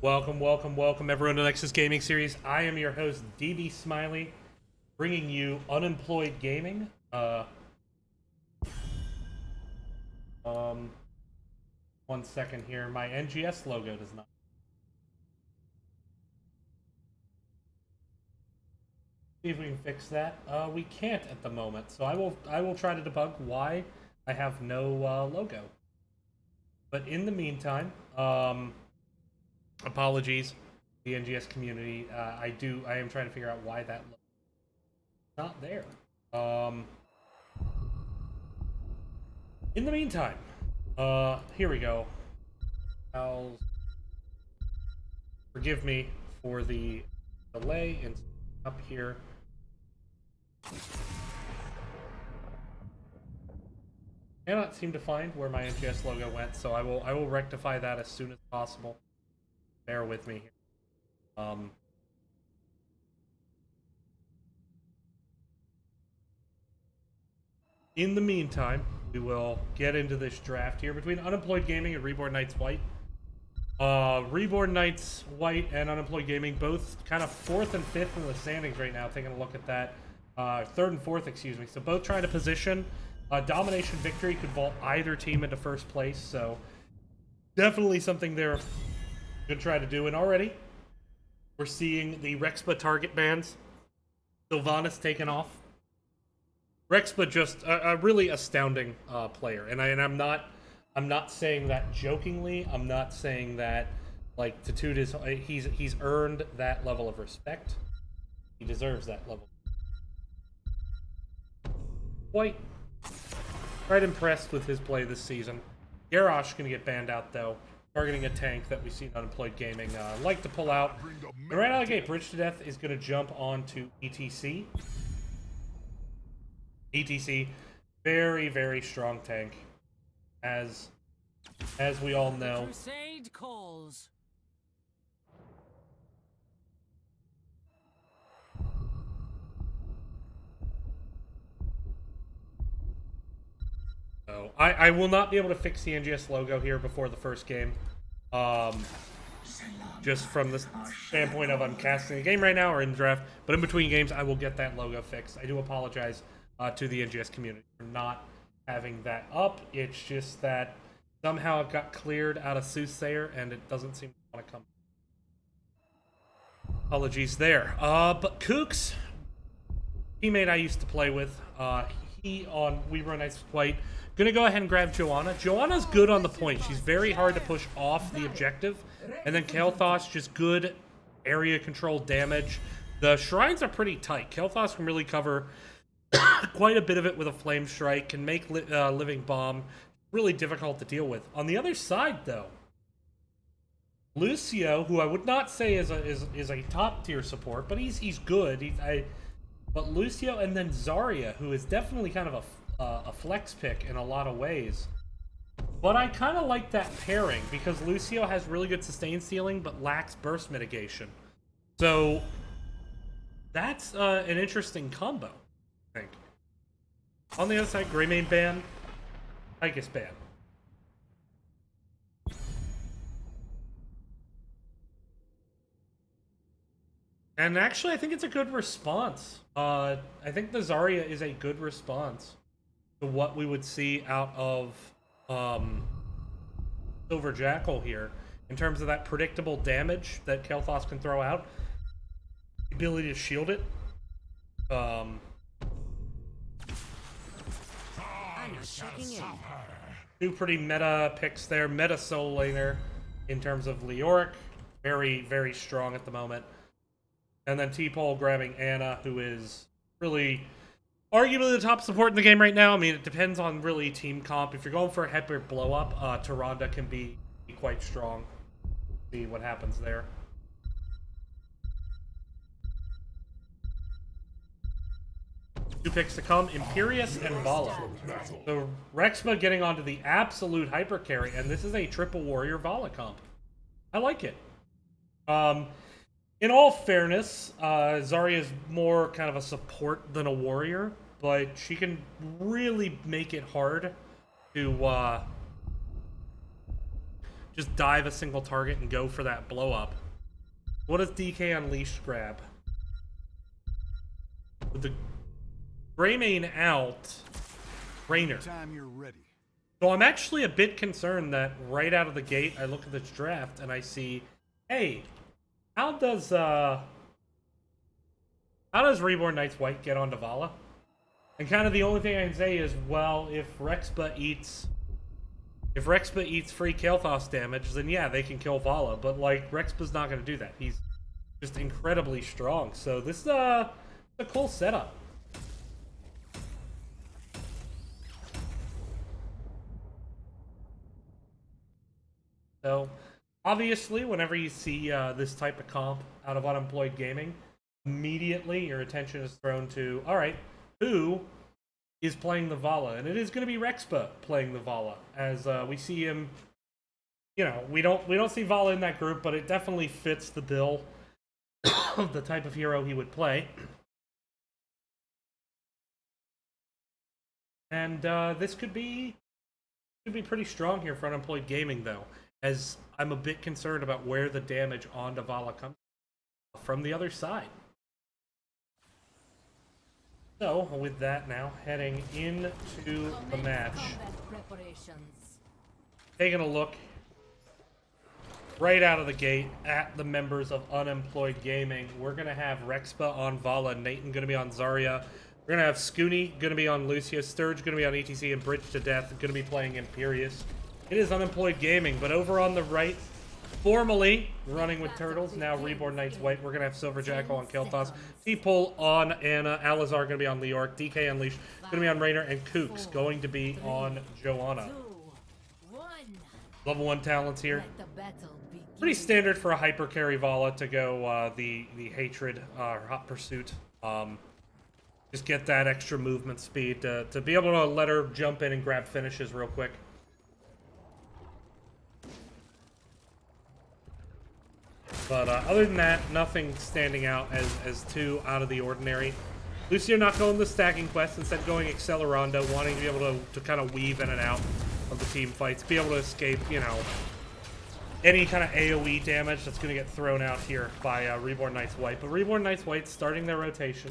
Welcome, welcome, welcome everyone to Nexus Gaming Series. I am your host, DB Smiley, bringing you Unemployed Gaming. One second here. My NGS logo does not. See if we can fix that. We can't at the moment, so I will try to debug why I have no logo. But in the meantime, apologies, the NGS community. I am trying to figure out why that logo is not there. In the meantime, here we go. Forgive me for the delay and up here. Cannot seem to find where my NGS logo went, so I will rectify that as soon as possible. Bear with me here. In the meantime, we will get into this draft here between Unemployed Gaming and Reborn Knights White. Reborn Knights White and Unemployed Gaming both kind of 4th and 5th in the standings right now, taking a look at that. 3rd and 4th, excuse me. So both trying to position. Domination victory could vault either team into first place, so definitely something they're going to try to do. And already, we're seeing the Rexpa target bans. Sylvanas taken off. Rexpa just a really astounding player, and I'm not saying that jokingly. I'm not saying that like to toot his. He's earned that level of respect. He deserves that level. Quite impressed with his play this season. Garrosh gonna get banned out though, targeting a tank that we see in Unemployed Gaming like to pull out. And right out of the gate, Bridge to Death is gonna jump onto ETC. ETC, very, very strong tank, as we all know. Crusade calls. So I will not be able to fix the NGS logo here before the first game. Just from the standpoint of I'm casting a game right now or in draft, but in between games I will get that logo fixed. I do apologize to the NGS community for not having that up. It's just that somehow it got cleared out of Soothsayer and it doesn't seem to want to come. Apologies there. But Kooks, teammate I used to play with, he on Reborn Knights White, gonna go ahead and grab Joanna. Joanna's good on the point. She's very hard to push off the objective. And then Kael'thas, just good area control damage. The shrines are pretty tight. Kael'thas can really cover quite a bit of it with a flame strike, can make living bomb really difficult to deal with. On the other side, though, Lucio, who I would not say is a top tier support, but he's good. But Lucio and then Zarya, who is definitely kind of a flex pick in a lot of ways. But I kind of like that pairing because Lucio has really good sustain stealing but lacks burst mitigation. So that's an interesting combo, I think. On the other side, Greymane ban, Tychus ban. And actually, I think it's a good response. I think the Zarya is a good response to what we would see out of Silver Jackal here in terms of that predictable damage that Kael'thas can throw out, the ability to shield it. I'm checking in. Two pretty meta picks there. Meta soul laner in terms of Leoric, very, very strong at the moment. And then T-Pole grabbing Anna, who is really arguably the top support in the game right now. I mean, it depends on really team comp. If you're going for a hyper blow up, Tyrande can be quite strong. See what happens there. Two picks to come, Imperius and Vala. So Rexma getting onto the absolute hyper carry, and this is a triple warrior Vala comp. I like it. In all fairness, Zarya is more kind of a support than a warrior, but she can really make it hard to just dive a single target and go for that blow up. What does DK Unleashed grab? With the Greymane out, Rainer. Time you're ready. So I'm actually a bit concerned that right out of the gate, I look at this draft and I see, hey, how does Reborn Knights White get onto Vala? And kind of the only thing I can say is, well, if Rexpa eats free Kael'thas damage, then yeah, they can kill Vala. But like, Rexpa's not going to do that. He's just incredibly strong. So this is a cool setup. So, obviously, whenever you see this type of comp out of Unemployed Gaming, immediately your attention is thrown to, all right, who is playing the Vala? And it is going to be Rexpa playing the Vala, as we see him. You know, we don't see Vala in that group, but it definitely fits the bill of the type of hero he would play. And this could be pretty strong here for Unemployed Gaming, though, as I'm a bit concerned about where the damage onto Vala comes from the other side. So, with that now, heading into the match. Taking a look right out of the gate at the members of Unemployed Gaming. We're going to have Rexpa on Vala, Nathan going to be on Zarya. We're going to have Scooney going to be on Lucia, Sturge going to be on ETC, and Bridge to Death going to be playing Imperious. It is Unemployed Gaming, but over on the right, formerly running with Turtles, now Reborn Knights White, we're going to have Silver Jackal on Kael'thas, T-Pull on Anna, Alizar going to be on Leoric, DK Unleashed going to be on Rainer, and Kooks going to be on Joanna. Level 1 talents here. Pretty standard for a hyper carry Vala to go the Hatred, Hot Pursuit. Just get that extra movement speed to be able to let her jump in and grab finishes real quick. But other than that, nothing standing out as too out of the ordinary. Lucia not going the stacking quest, instead going Accelerando, wanting to be able to kind of weave in and out of the team fights, be able to escape, you know, any kind of AoE damage that's going to get thrown out here by Reborn Knights White. But Reborn Knights White starting their rotation,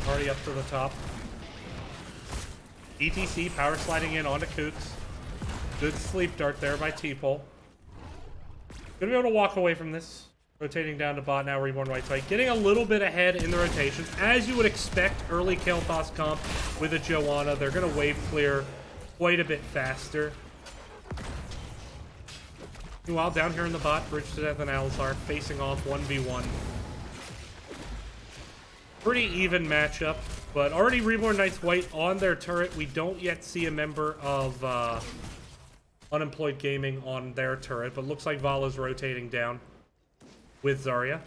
already up to the top. ETC power sliding in onto Kooks. Good sleep dart there by T-Pole. Gonna be able to walk away from this. Rotating down to bot now, Reborn White White. Getting a little bit ahead in the rotations. As you would expect, early Kael'thas comp with a Joanna. They're gonna wave clear quite a bit faster. Meanwhile, down here in the bot, Bridge to Death and Alizar facing off 1v1. Pretty even matchup, but already Reborn Knights White on their turret. We don't yet see a member of Unemployed Gaming on their turret, but looks like Vala's rotating down with Zarya.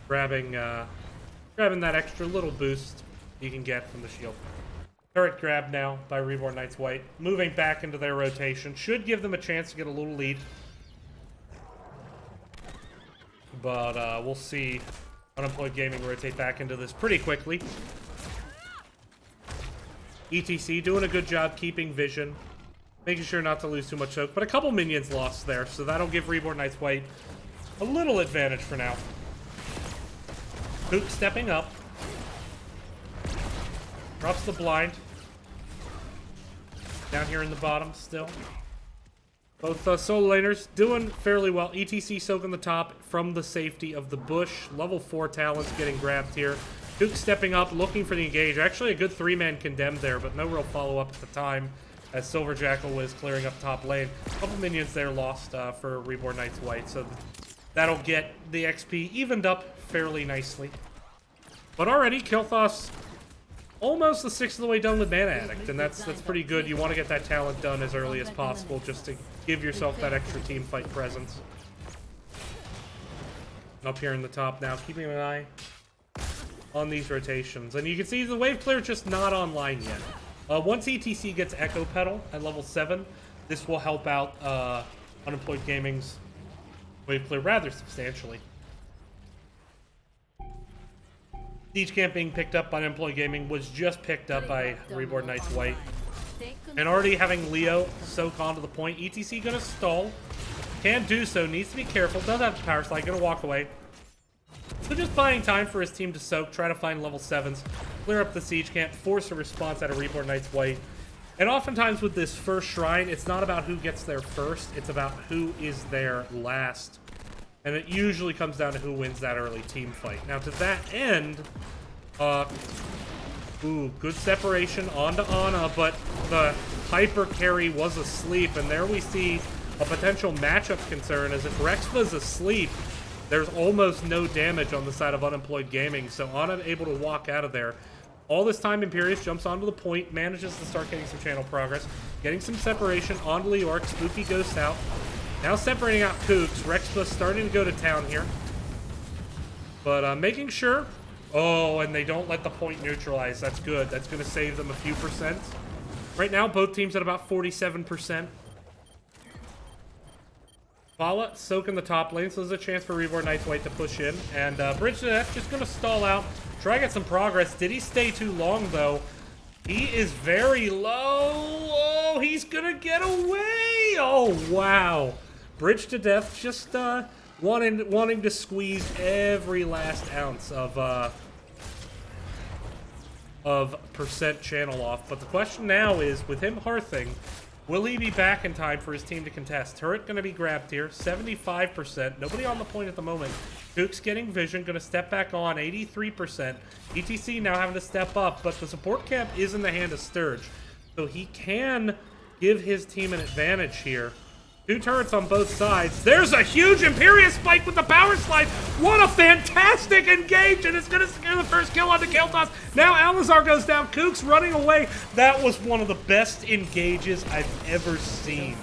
Grabbing that extra little boost you can get from the shield. Turret grab now by Reborn Knights White. Moving back into their rotation. Should give them a chance to get a little lead. But we'll see Unemployed Gaming rotate back into this pretty quickly. ETC doing a good job keeping vision. Making sure not to lose too much soak. But a couple minions lost there, so that'll give Reborn Knights White a little advantage for now. Kook stepping up. Drops the blind. Down here in the bottom still. Both solo laners doing fairly well. ETC soaking the top from the safety of the bush. Level 4 talents getting grabbed here. Duke stepping up, looking for the engage. Actually a good 3-man condemned there, but no real follow-up at the time as Silver Jackal was clearing up top lane. A couple minions there lost for Reborn Knights White, so that'll get the XP evened up fairly nicely. But already, Kael'thas almost a sixth of the way done with Mana Addict, and that's pretty good. You want to get that talent done as early as possible just to give yourself that extra team fight presence. Up here in the top now, keeping an eye on these rotations. And you can see the wave clear just not online yet. Once ETC gets Echo Pedal at level 7, this will help out Unemployed Gaming's wave clear rather substantially. Siege Camp being picked up by Unemployed Gaming was just picked up by Reborn Knights White. And already having Leo soak onto the point. ETC gonna stall. Can't do so, needs to be careful. Does have the power slide, gonna walk away. So just buying time for his team to soak, try to find level 7s, clear up the siege camp, force a response out of Reborn Knights White. And oftentimes with this first shrine, it's not about who gets there first, it's about who is there last. And it usually comes down to who wins that early team fight. Now to that end, good separation onto Ana, but the hyper carry was asleep, and there we see a potential matchup concern, as if Rexpa's asleep, there's almost no damage on the side of Unemployed Gaming, so Ana able to walk out of there. All this time, Imperius jumps onto the point, manages to start getting some channel progress, getting some separation onto Leork. Spooky Ghost out. Now separating out Kooks. Rexpa starting to go to town here. But making sure... Oh, and they don't let the point neutralize. That's good. That's going to save them a few percent. Right now, both teams at about 47%. Vala soak in the top lane, so there's a chance for Reborn Knights White to push in. And Bridge to Death just going to stall out, try to get some progress. Did he stay too long, though? He is very low. Oh, he's going to get away. Oh, wow. Bridge to Death just wanting to squeeze every last ounce of percent channel off. But the question now is, with him hearthing, will he be back in time for his team to contest? Turret going to be grabbed here, 75%. Nobody on the point at the moment. Duke's getting vision, going to step back on, 83%. ETC now having to step up, but the support camp is in the hand of Sturge. So he can give his team an advantage here. 2 turrets on both sides. There's a huge Imperius spike with the power slide. What a fantastic engage, and it's going to secure the first kill onto Kel'Thas. Now Alazar goes down. Kook's running away. That was one of the best engages I've ever seen.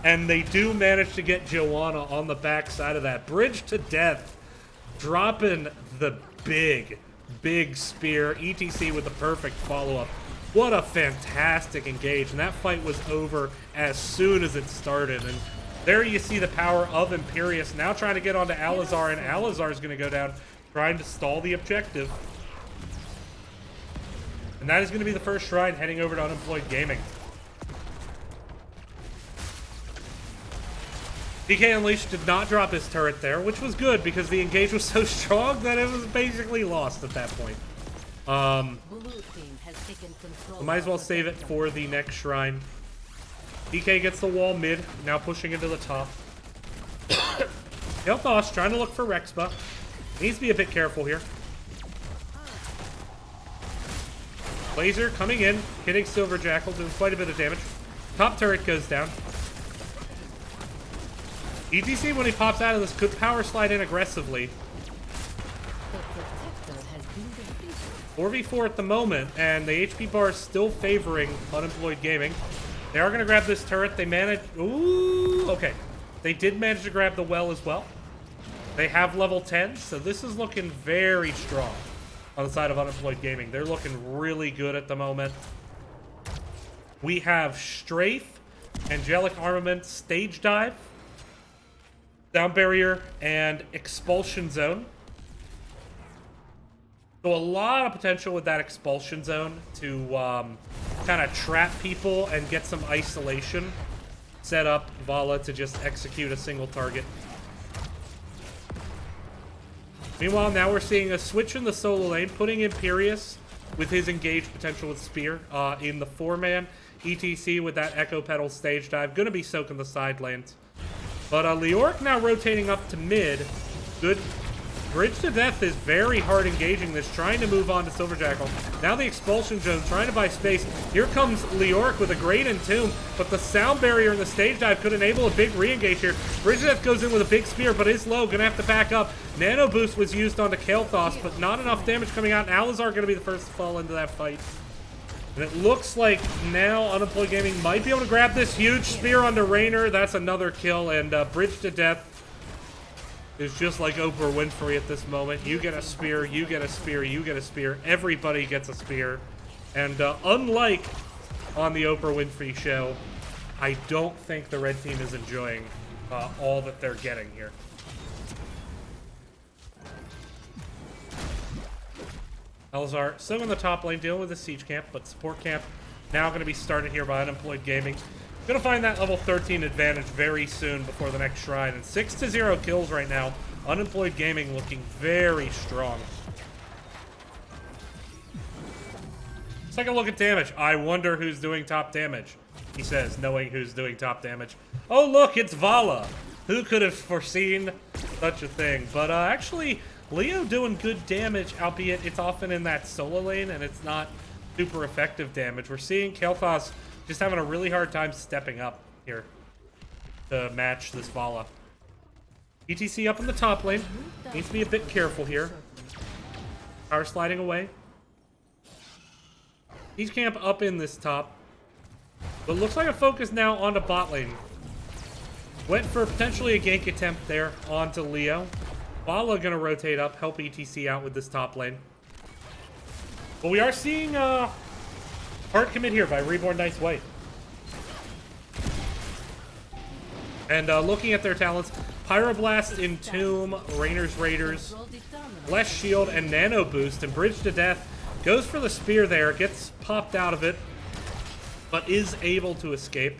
And they do manage to get Joanna on the backside of that. Bridge to Death, dropping the big spear. ETC with the perfect follow-up. What a fantastic engage, and that fight was over as soon as it started. And there you see the power of Imperius now trying to get onto Alazar, and Alazar is going to go down trying to stall the objective. And that is going to be the first shrine heading over to Unemployed Gaming. DK Unleashed did not drop his turret there, which was good because the engage was so strong that it was basically lost at that point. Might as well save it for the next shrine. DK gets the wall mid, now pushing into the top. Kel'Thas trying to look for Rexpa. Needs to be a bit careful here. Laser coming in, hitting Silver Jackal, doing quite a bit of damage. Top turret goes down. ETC, when he pops out of this, could power slide in aggressively. 4v4 at the moment, and the HP bar is still favoring Unemployed Gaming. They are going to grab this turret. They managed... Ooh, okay. They did manage to grab the well as well. They have level 10, so this is looking very strong on the side of Unemployed Gaming. They're looking really good at the moment. We have Strafe, Angelic Armament, Stage Dive, Down Barrier, and Expulsion Zone. So a lot of potential with that Expulsion Zone to kind of trap people and get some isolation. Set up Vala to just execute a single target. Meanwhile, now we're seeing a switch in the solo lane, putting Imperius with his engaged potential with Spear in the 4-man. ETC with that Echo Pedal Stage Dive. Going to be soaking the side lanes. But Leork now rotating up to mid. Good. Bridge to Death is very hard engaging this, trying to move on to Silver Jackal. Now the Expulsion Zone, trying to buy space. Here comes Leork with a great Entomb, but the Sound Barrier and the Stage Dive could enable a big re-engage here. Bridge to Death goes in with a big spear, but is low, gonna have to back up. Nano Boost was used onto Kel'Thas, but not enough damage coming out, and Alazar gonna be the first to fall into that fight. And it looks like now Unemployed Gaming might be able to grab this huge spear onto Raynor. That's another kill, and Bridge to Death is just like Oprah Winfrey at this moment. You get a spear, you get a spear, you get a spear. Everybody gets a spear. And unlike on the Oprah Winfrey show, I don't think the red team is enjoying all that they're getting here. Alazar still in the top lane dealing with the siege camp, but support camp now going to be started here by Unemployed Gaming. Going to find that level 13 advantage very soon before the next shrine. And 6-0 kills right now. Unemployed Gaming looking very strong. Let's take a look at damage. I wonder who's doing top damage, he says, knowing who's doing top damage. Oh, look, it's Vala. Who could have foreseen such a thing? But actually, Leo doing good damage, albeit it's often in that solo lane, and it's not super effective damage. We're seeing Kael'thas just having a really hard time stepping up here to match this Vala. ETC up in the top lane. Needs to be a bit careful here. Power sliding away. Siege camp up in this top. But looks like a focus now onto bot lane. Went for potentially a gank attempt there onto Leo. Vala gonna rotate up, help ETC out with this top lane. But we are seeing hard commit here by Reborn Knights White. And looking at their talents, Pyroblast, Entomb, Rainer's Raiders, Bless Shield, and Nano Boost, and Bridge to Death goes for the spear there, gets popped out of it, but is able to escape.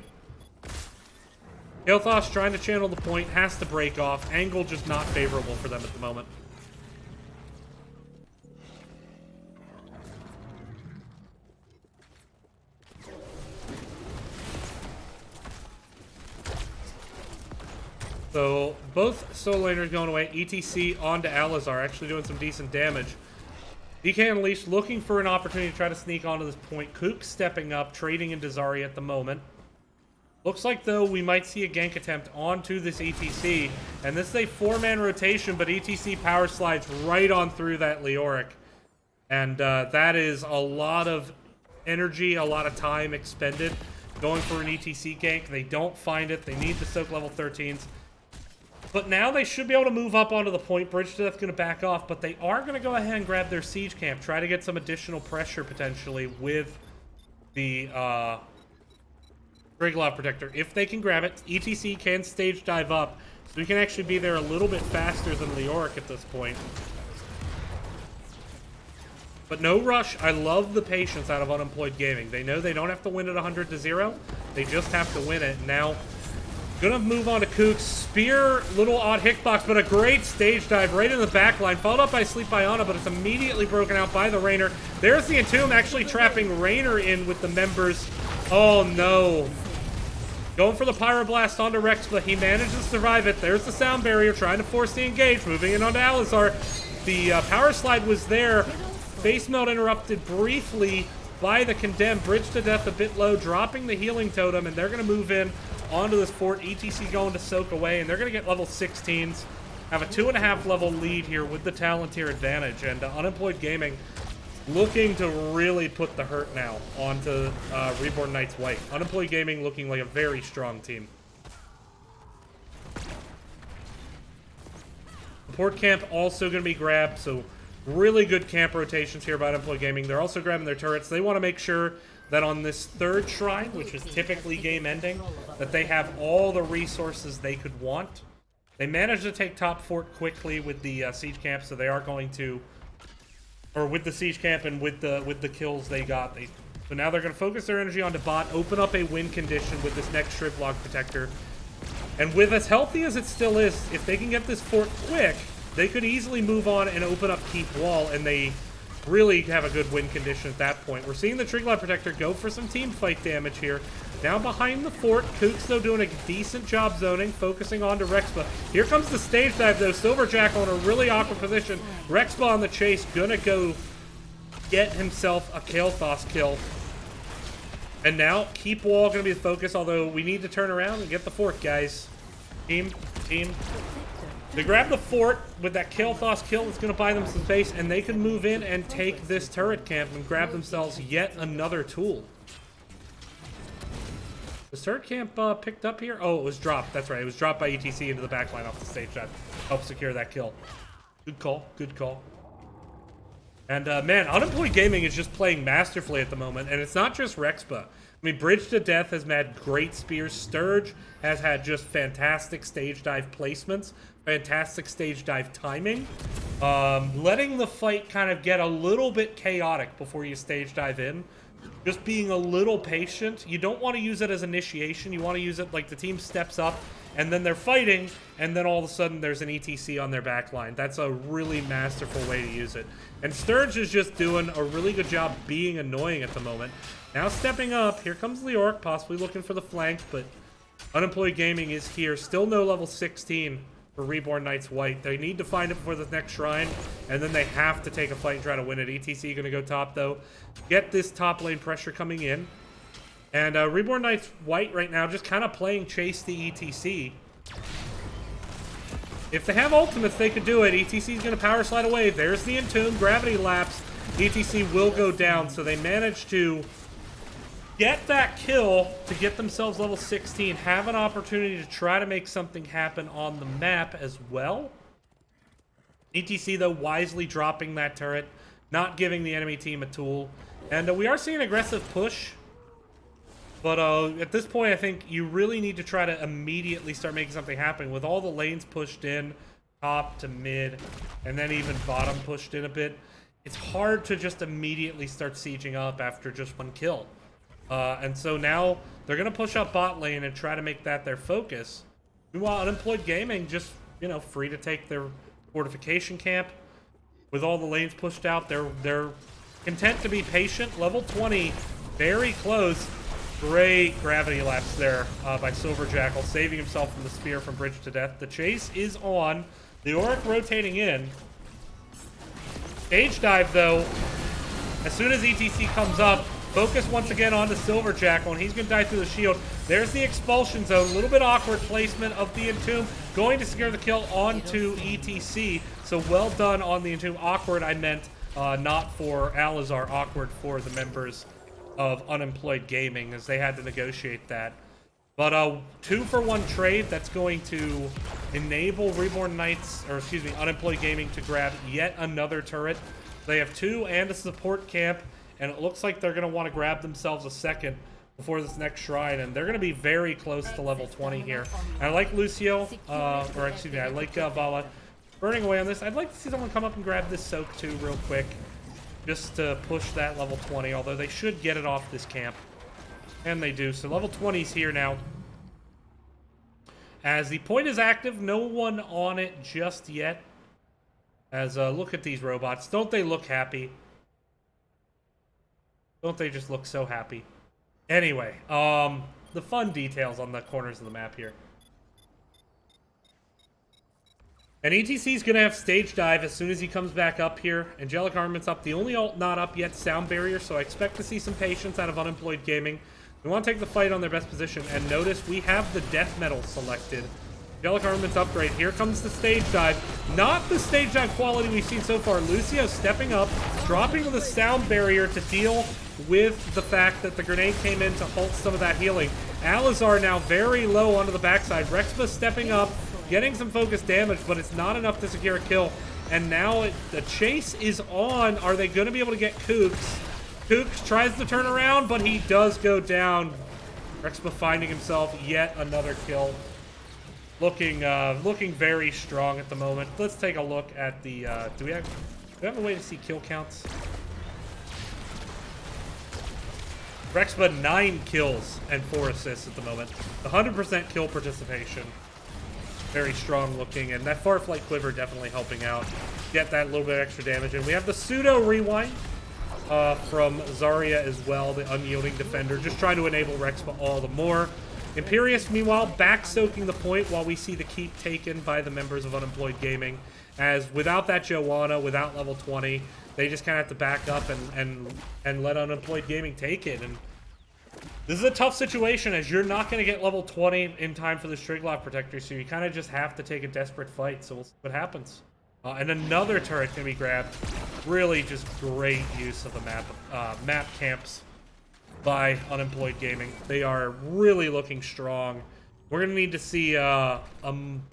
Kael'thas trying to channel the point, has to break off. Angle just not favorable for them at the moment. So both solo laners going away. ETC onto Alizar, actually doing some decent damage. DK Unleashed looking for an opportunity to try to sneak onto this point. Kook stepping up, trading into Zarya at the moment. Looks like, though, we might see a gank attempt onto this ETC. And this is a 4-man rotation, but ETC power slides right on through that Leoric. And that is a lot of energy, a lot of time expended going for an ETC gank. They don't find it. They need the soak level 13s. But now they should be able to move up onto the point. Bridge to Death's going to back off, but they are going to go ahead and grab their siege camp. Try to get some additional pressure, potentially, with the Triglav Protector. If they can grab it, ETC can stage dive up, so we can actually be there a little bit faster than Leoric at this point. But no rush. I love the patience out of Unemployed Gaming. They know they don't have to win it 100-0. They just have to win it. Now, gonna move on to Kook. Spear, little odd hitbox, but a great stage dive right in the back line. Followed up by Sleep by Ana, but it's immediately broken out by the Rainer. There's the Entomb actually trapping Rainer in with the members. Oh no. Going for the Pyroblast onto Rex, but he manages to survive it. There's the sound barrier, trying to force the engage, moving in onto Alizar. The power slide was there. Face melt interrupted briefly by the Condemned. Bridge to Death a bit low, dropping the healing totem, and they're going to move in onto this fort. ETC going to soak away, and they're going to get level 16s. Have a 2.5 level lead here with the Palantir advantage, and Unemployed Gaming looking to really put the hurt now onto Reborn Knights White. Unemployed Gaming looking like a very strong team. Support camp also going to be grabbed, so really good camp rotations here by Unemployed Gaming. They're also grabbing their turrets. They want to make sure that on this third shrine, which is typically game ending, that they have all the resources they could want. They managed to take top fort quickly with the siege camp, so they are going to, or with the siege camp and with the kills they got. So now they're going to focus their energy onto bot, open up a win condition with this next Shrivlog Protector. And with as healthy as it still is, if they can get this fort quick, they could easily move on and open up Keep Wall, and they really have a good win condition at that point. We're seeing the Triglav Protector go for some team fight damage here. Now behind the fort, Kook's though doing a decent job zoning, focusing on to Rexpa. Here comes the stage dive though. Silverjackal in a really awkward position. Rexpa on the chase, gonna go get himself a Kael'thas kill. And now Keep Wall gonna be the focus, although we need to turn around and get the fort, guys. Team. They grab the fort with that Kael'thas kill. It's going to buy them some space, and they can move in and take this turret camp and grab themselves yet another tool. Was turret camp picked up here? Oh, it was dropped. That's right. It was dropped by ETC into the backline off the stage. That helped secure that kill. Good call. Good call. And, man, Unemployed Gaming is just playing masterfully at the moment, and it's not just Rexpa. I mean, Bridge to Death has had great spears. Sturge has had just fantastic stage dive placements, fantastic stage dive timing. Letting the fight kind of get a little bit chaotic before you stage dive in just being a little patient. You don't want to use it as initiation. You want to use it like the team steps up and then they're fighting, and then all of a sudden there's an ETC on their back line. That's a really masterful way to use it. And Sturge is just doing a really good job being annoying at the moment. Now stepping up, here comes Leoric, possibly looking for the flank, but Unemployed Gaming is here. Still no level 16 for Reborn Knights White. They need to find it before the next shrine, and then they have to take a fight and try to win it. ETC going to go top, though. Get this top lane pressure coming in. And Reborn Knights White right now just kind of playing chase the ETC. If they have ultimates, they could do it. ETC is going to power slide away. There's the Entomb. Gravity Lapse. ETC will go down, so they managed to get that kill to get themselves level 16. Have an opportunity to try to make something happen on the map as well. ETC, though, wisely dropping that turret, not giving the enemy team a tool. And we are seeing an aggressive push. But at this point, I think you really need to try to immediately start making something happen. With all the lanes pushed in, top to mid, and then even bottom pushed in a bit, it's hard to just immediately start sieging up after just one kill. And so now they're going to push up bot lane and try to make that their focus. Meanwhile, Unemployed Gaming just, you know, free to take their fortification camp. With all the lanes pushed out, they're content to be patient. Level 20, very close. Great gravity lapse there by Silver Jackal, saving himself from the spear from Bridge to Death. The chase is on. The Auric rotating in. Stage dive, though. As soon as ETC comes up, focus once again on the Silver Jackal, and he's going to die through the shield. There's the expulsion zone. A little bit awkward placement of the Entomb. Going to secure the kill onto ETC. So well done on the Entomb. Awkward, I meant not for Alizar. Awkward for the members of Unemployed Gaming, as they had to negotiate that. But 2-for-1 trade that's going to enable Reborn Knights, or excuse me, Unemployed Gaming to grab yet another turret. They have 2 and a support camp, and it looks like they're going to want to grab themselves a second before this next shrine, and they're going to be very close to level 20 here. And I like Lucio, or excuse me, I like Vala burning away on this. I'd like to see someone come up and grab this soak too real quick, just to push that level 20, although they should get it off this camp. And they do. So level 20's here now. As the point is active, no one on it just yet. As look at these robots. Don't they look happy? Don't they just look so happy? Anyway, the fun details on the corners of the map here. And ETC is going to have stage dive as soon as he comes back up here. Angelic Armament's up. The only ult not up yet, Sound Barrier, so I expect to see some patience out of Unemployed Gaming. We want to take the fight on their best position, and notice we have the death metal selected. Angelic Armament's upgrade. Here comes the stage dive. Not the stage dive quality we've seen so far. Lucio stepping up, dropping the Sound Barrier to deal with the fact that the grenade came in to halt some of that healing. Alizar now very low onto the backside. Rexpa stepping up, getting some focused damage, but it's not enough to secure a kill. And now the chase is on. Are they going to be able to get Kooks? Kooks tries to turn around, but he does go down. Rexpa finding himself yet another kill. Looking very strong at the moment. Let's take a look at the... do we have a way to see kill counts? Rexpa 9 kills and 4 assists at the moment. 100% kill participation. Very strong looking, and that Far Flight Quiver definitely helping out. Get that little bit of extra damage. And we have the pseudo rewind from Zarya as well, the unyielding defender, just trying to enable Rexpa all the more. Imperious, meanwhile, back soaking the point while we see the keep taken by the members of Unemployed Gaming. As without that Joanna, without level 20, they just kind of have to back up and let Unemployed Gaming take it. And this is a tough situation, as you're not going to get level 20 in time for the Striglock Protector, so you kind of just have to take a desperate fight. So we'll see what happens. And another turret can be grabbed. Really just great use of the map camps by Unemployed Gaming. They are really looking strong. We're going to need to see a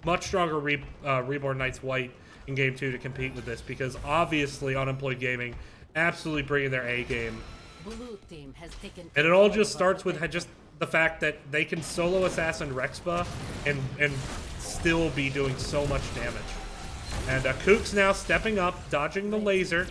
much stronger Reborn Knights White in Game 2 to compete with this, because obviously Unemployed Gaming absolutely bringing their A game. Blue team has taken, and it all just starts with just the fact that they can solo assassin Rexpa and still be doing so much damage. And Kook's now stepping up, dodging the laser.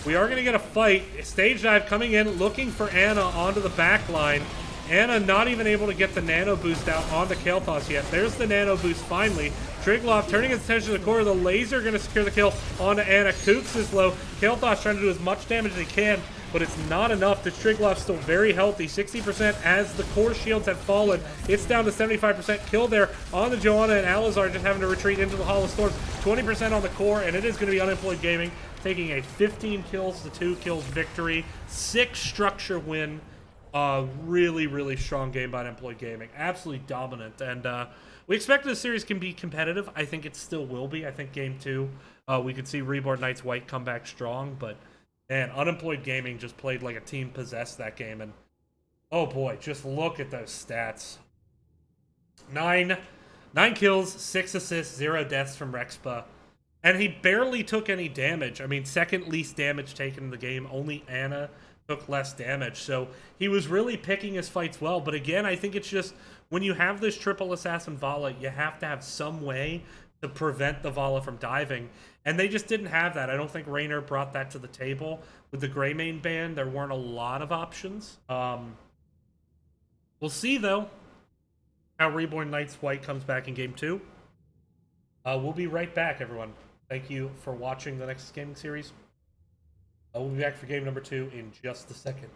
We are going to get a fight. Stage dive coming in, looking for Anna onto the back line. Anna not even able to get the nano boost out on the Kael'thas yet. There's the nano boost finally. Triglav turning his attention to the core. The laser going to secure the kill onto Anna. Kooks is low. Kael'thas trying to do as much damage as he can, but it's not enough. The Triglav's still very healthy. 60% as the core shields have fallen. It's down to 75% kill there on the Joanna, and Alizar just having to retreat into the Hall of Storms. 20% on the core, and it is going to be Unemployed Gaming taking a 15 kills to 2 kills victory. 6 structure win. Really, really strong game by Unemployed Gaming. Absolutely dominant. And we expect the series can be competitive. I think it still will be. I think game 2, we could see Reborn Knights White come back strong. But, man, Unemployed Gaming just played like a team possessed that game. And, oh boy, just look at those stats. 9 kills, 6 assists, 0 deaths from Rexpa. And he barely took any damage. I mean, second least damage taken in the game. Only Anna took less damage. So he was really picking his fights well. But again, I think it's just when you have this triple assassin Vala, you have to have some way to prevent the Vala from diving. And they just didn't have that. I don't think Raynor brought that to the table. With the Greymane ban, there weren't a lot of options. We'll see, though, how Reborn Knights White comes back in game 2. We'll be right back, everyone. Thank you for watching the next gaming series. We'll be back for game number 2 in just a second.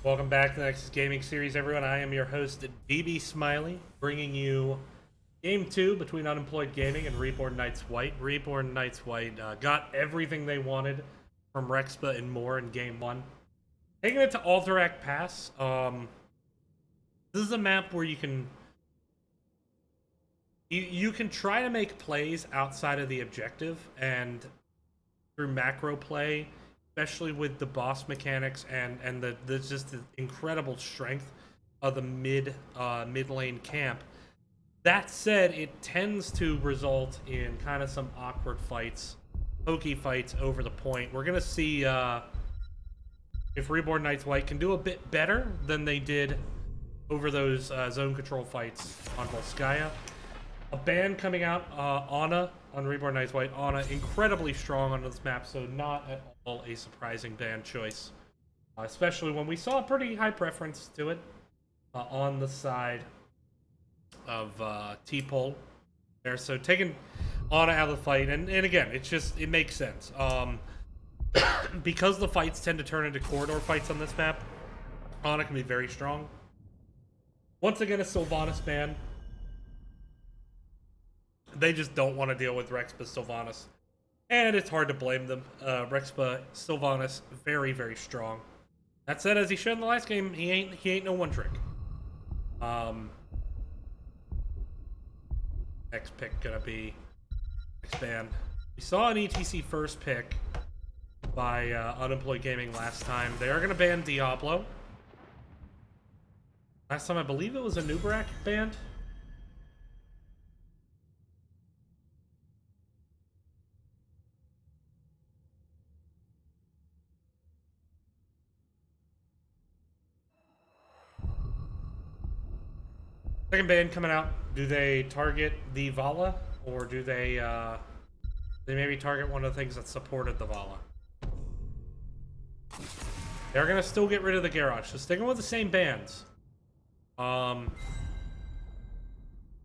Welcome back to the Nexus Gaming Series, everyone. I am your host, DB Smiley, bringing you Game 2 between Unemployed Gaming and Reborn Knights White. Reborn Knights White got everything they wanted from Rexpa and more in Game 1. Taking it to Alterac Pass. This is a map where you can try to make plays outside of the objective and through macro play, especially with the boss mechanics and the just the incredible strength of the mid lane camp. That said, it tends to result in kind of some awkward fights, pokey fights over the point. We're gonna see if Reborn Knights White can do a bit better than they did over those zone control fights on Volskaya. A ban coming out, Ana on Reborn Knights White. Ana incredibly strong on this map, so not at all a surprising ban choice. Especially when we saw a pretty high preference to it on the side of T-Pole there. So taking Ana out of the fight, and again, it makes sense. Because the fights tend to turn into corridor fights on this map, Ana can be very strong. Once again, a Sylvanas ban. They just don't want to deal with Rexpa Sylvanas. And it's hard to blame them. Rexpa Sylvanas, very, very strong. That said, as he showed in the last game, he ain't no one trick. Next pick gonna be next ban. We saw an ETC first pick by Unemployed Gaming last time. They are gonna ban Diablo. Last time I believe it was a Nubarak banned. Second ban coming out. Do they target the Vala, or do they maybe target one of the things that supported the Vala? They're gonna still get rid of the Garage, so sticking with the same bans.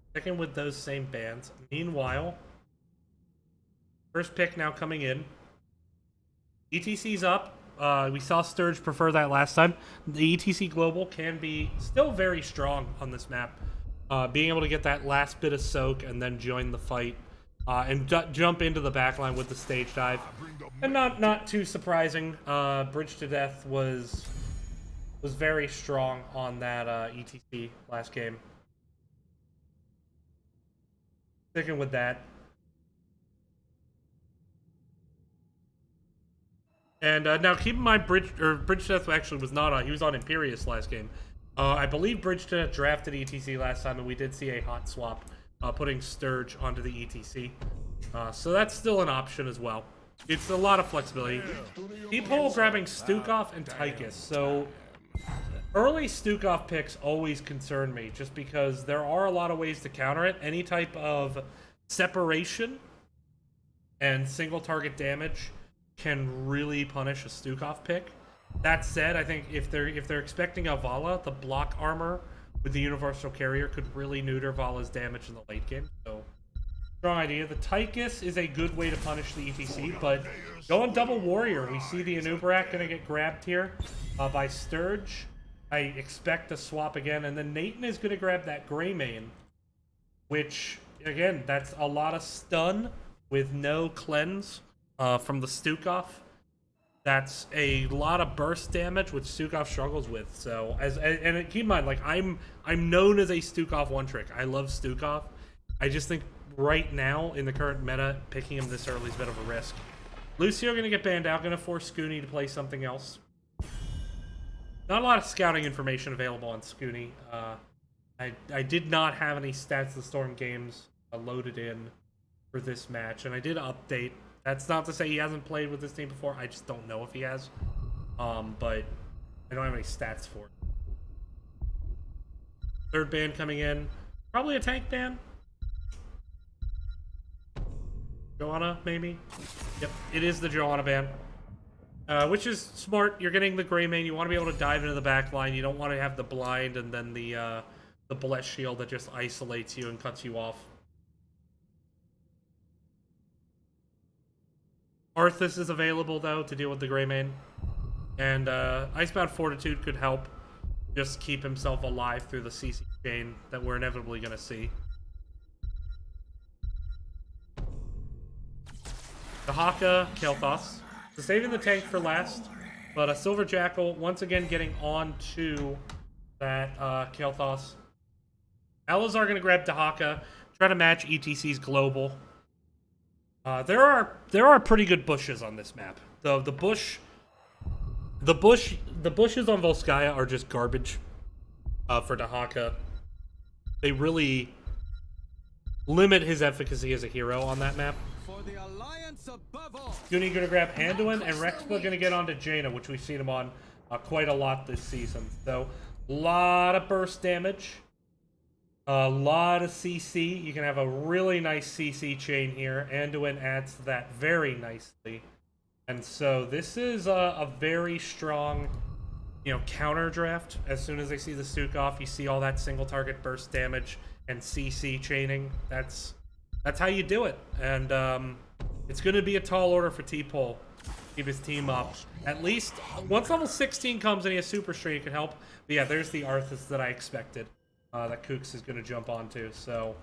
Sticking with those same bans. Meanwhile, first pick now coming in. ETC's up. We saw Sturge prefer that last time. The ETC Global can be still very strong on this map. Being able to get that last bit of soak and then join the fight and jump into the backline with the stage dive. And not too surprising. Bridge to Death was very strong on that ETC last game. Sticking with that. And now keep in mind, Bridge to Death actually was not on. He was on Imperius last game. I believe Bridge to Death drafted ETC last time, and we did see a hot swap putting Sturge onto the ETC. So that's still an option as well. It's a lot of flexibility. T-Pole grabbing Stukov and Tychus. So early Stukov picks always concern me, just because there are a lot of ways to counter it. Any type of separation and single target damage can really punish a Stukov pick. That said, I think if they're expecting a Vala, the block armor with the Universal Carrier could really neuter Vala's damage in the late game. So, strong idea. The Tychus is a good way to punish the ETC, but going double Warrior, we see the Anubarak going to get grabbed here by Sturge. I expect a swap again, and then Nathan is going to grab that Greymane, which, again, that's a lot of stun with no cleanse from the Stukov. That's a lot of burst damage, which Stukov struggles with. So, and keep in mind, like I'm known as a Stukov one trick. I love Stukov. I just think right now in the current meta, picking him this early is a bit of a risk. Lucio gonna get banned out. Gonna force Scooney to play something else. Not a lot of scouting information available on Scooney. I did not have any Stats of the Storm games loaded in for this match, and I did update. That's not to say he hasn't played with this team before. I just don't know if he has. But I don't have any stats for it. Third ban coming in. Probably a tank ban. Joanna, maybe? Yep, it is the Joanna ban. Which is smart. You're getting the Greymane. You want to be able to dive into the back line. You don't want to have the blind and then the blessed shield that just isolates you and cuts you off. Arthas is available, though, to deal with the Greymane. And Icebound Fortitude could help just keep himself alive through the CC chain that we're inevitably going to see. The Haka, Kael'thas. So saving the tank for last, but a Silver Jackal once again getting on to that Kael'thas. Alazar going to grab Dahaka, try to match ETC's global. There are pretty good bushes on this map. The bushes on Volskaya are just garbage for Dahaka. They really limit his efficacy as a hero on that map. Goonie gonna grab Anduin, and Rexpa gonna get onto Jaina, which we've seen him on quite a lot this season. So, a lot of burst damage, a lot of CC. You can have a really nice CC chain here. Anduin adds to that very nicely. And so, this is a very strong, counter draft. As soon as they see the Stuk off, you see all that single target burst damage and CC chaining. That's how you do it. And it's going to be a tall order for T-Pole. Keep his team up. At least once level 16 comes and he has Super Strength, it can help. But yeah, there's the Arthas that I expected that Kooks is going to jump onto. So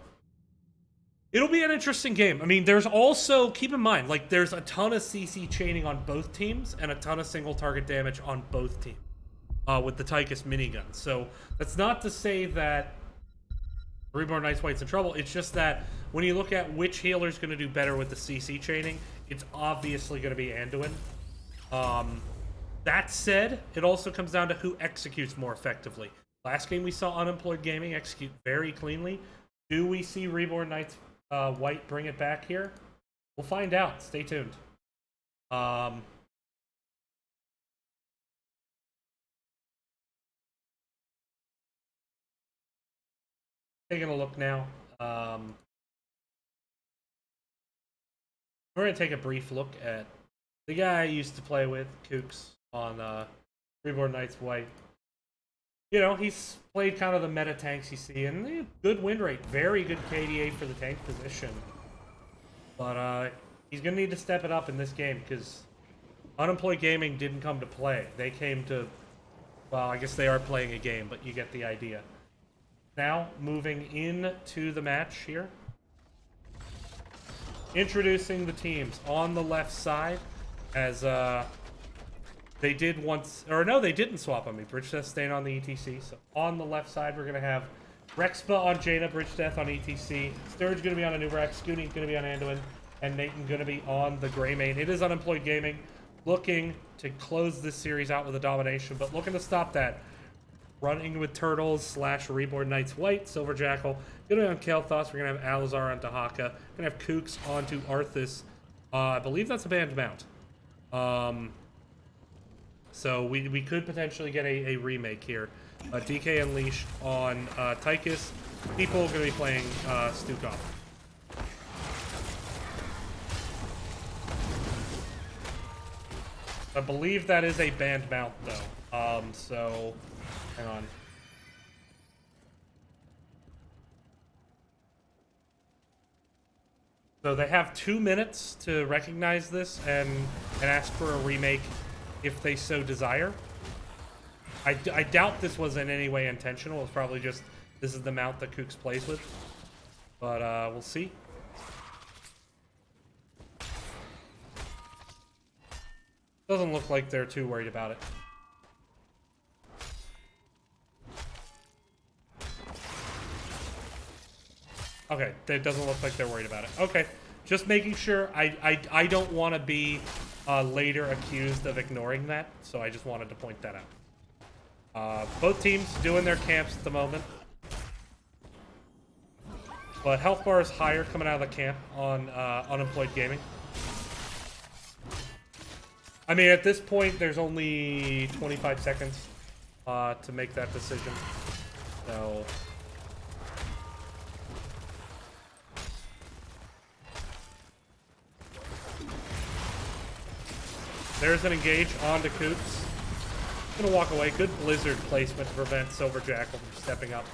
it'll be an interesting game. I mean, there's also, keep in mind, like there's a ton of CC chaining on both teams and a ton of single target damage on both teams with the Tychus minigun. So that's not to say that Reborn Knights White's in trouble. It's just that when you look at which healer's going to do better with the CC chaining, it's obviously going to be Anduin. That said, it also comes down to who executes more effectively. Last game we saw Unemployed Gaming execute very cleanly. Do we see Reborn Knights White bring it back here? We'll find out. Stay tuned. Taking a look now. We're going to take a brief look at the guy I used to play with, Kooks, on Reborn Knights White. He's played kind of the meta tanks you see, and good win rate. Very good KDA for the tank position. But he's going to need to step it up in this game, because Unemployed Gaming didn't come to play. They came to, well, I guess they are playing a game, but you get the idea. Now, moving into the match here. Introducing the teams on the left side, as they did once, or no, they didn't swap on me. Bridge Death staying on the ETC. So on the left side, we're going to have Rexpa on Jaina, Bridge Death on ETC, Sturge going to be on Anubrax, Scooty going to be on Anduin, and Nathan going to be on the Grey Main. It is Unemployed Gaming, looking to close this series out with a domination, but looking to stop that. Running with Turtles / Reborn Knights White, Silver Jackal. Going to be on Kael'thas. We're going to have Alazar on Dahaka. Going to have Kooks onto Arthas. I believe that's a banned mount. So we could potentially get a remake here. DK Unleashed on Tychus. People are going to be playing Stukov. I believe that is a banned mount, though. So... hang on. So they have 2 minutes to recognize this and ask for a remake if they so desire. I doubt this was in any way intentional. It's probably just this is the mount that Kooks plays with. But we'll see. Doesn't look like they're too worried about it. Okay, it doesn't look like they're worried about it. Okay, just making sure. I don't want to be later accused of ignoring that, so I just wanted to point that out. Both teams doing their camps at the moment. But health bar is higher coming out of the camp on Unemployed Gaming. I mean, at this point, there's only 25 seconds to make that decision. So... there's an engage onto Kooks. Gonna walk away. Good blizzard placement to prevent Silver Jackal from stepping up.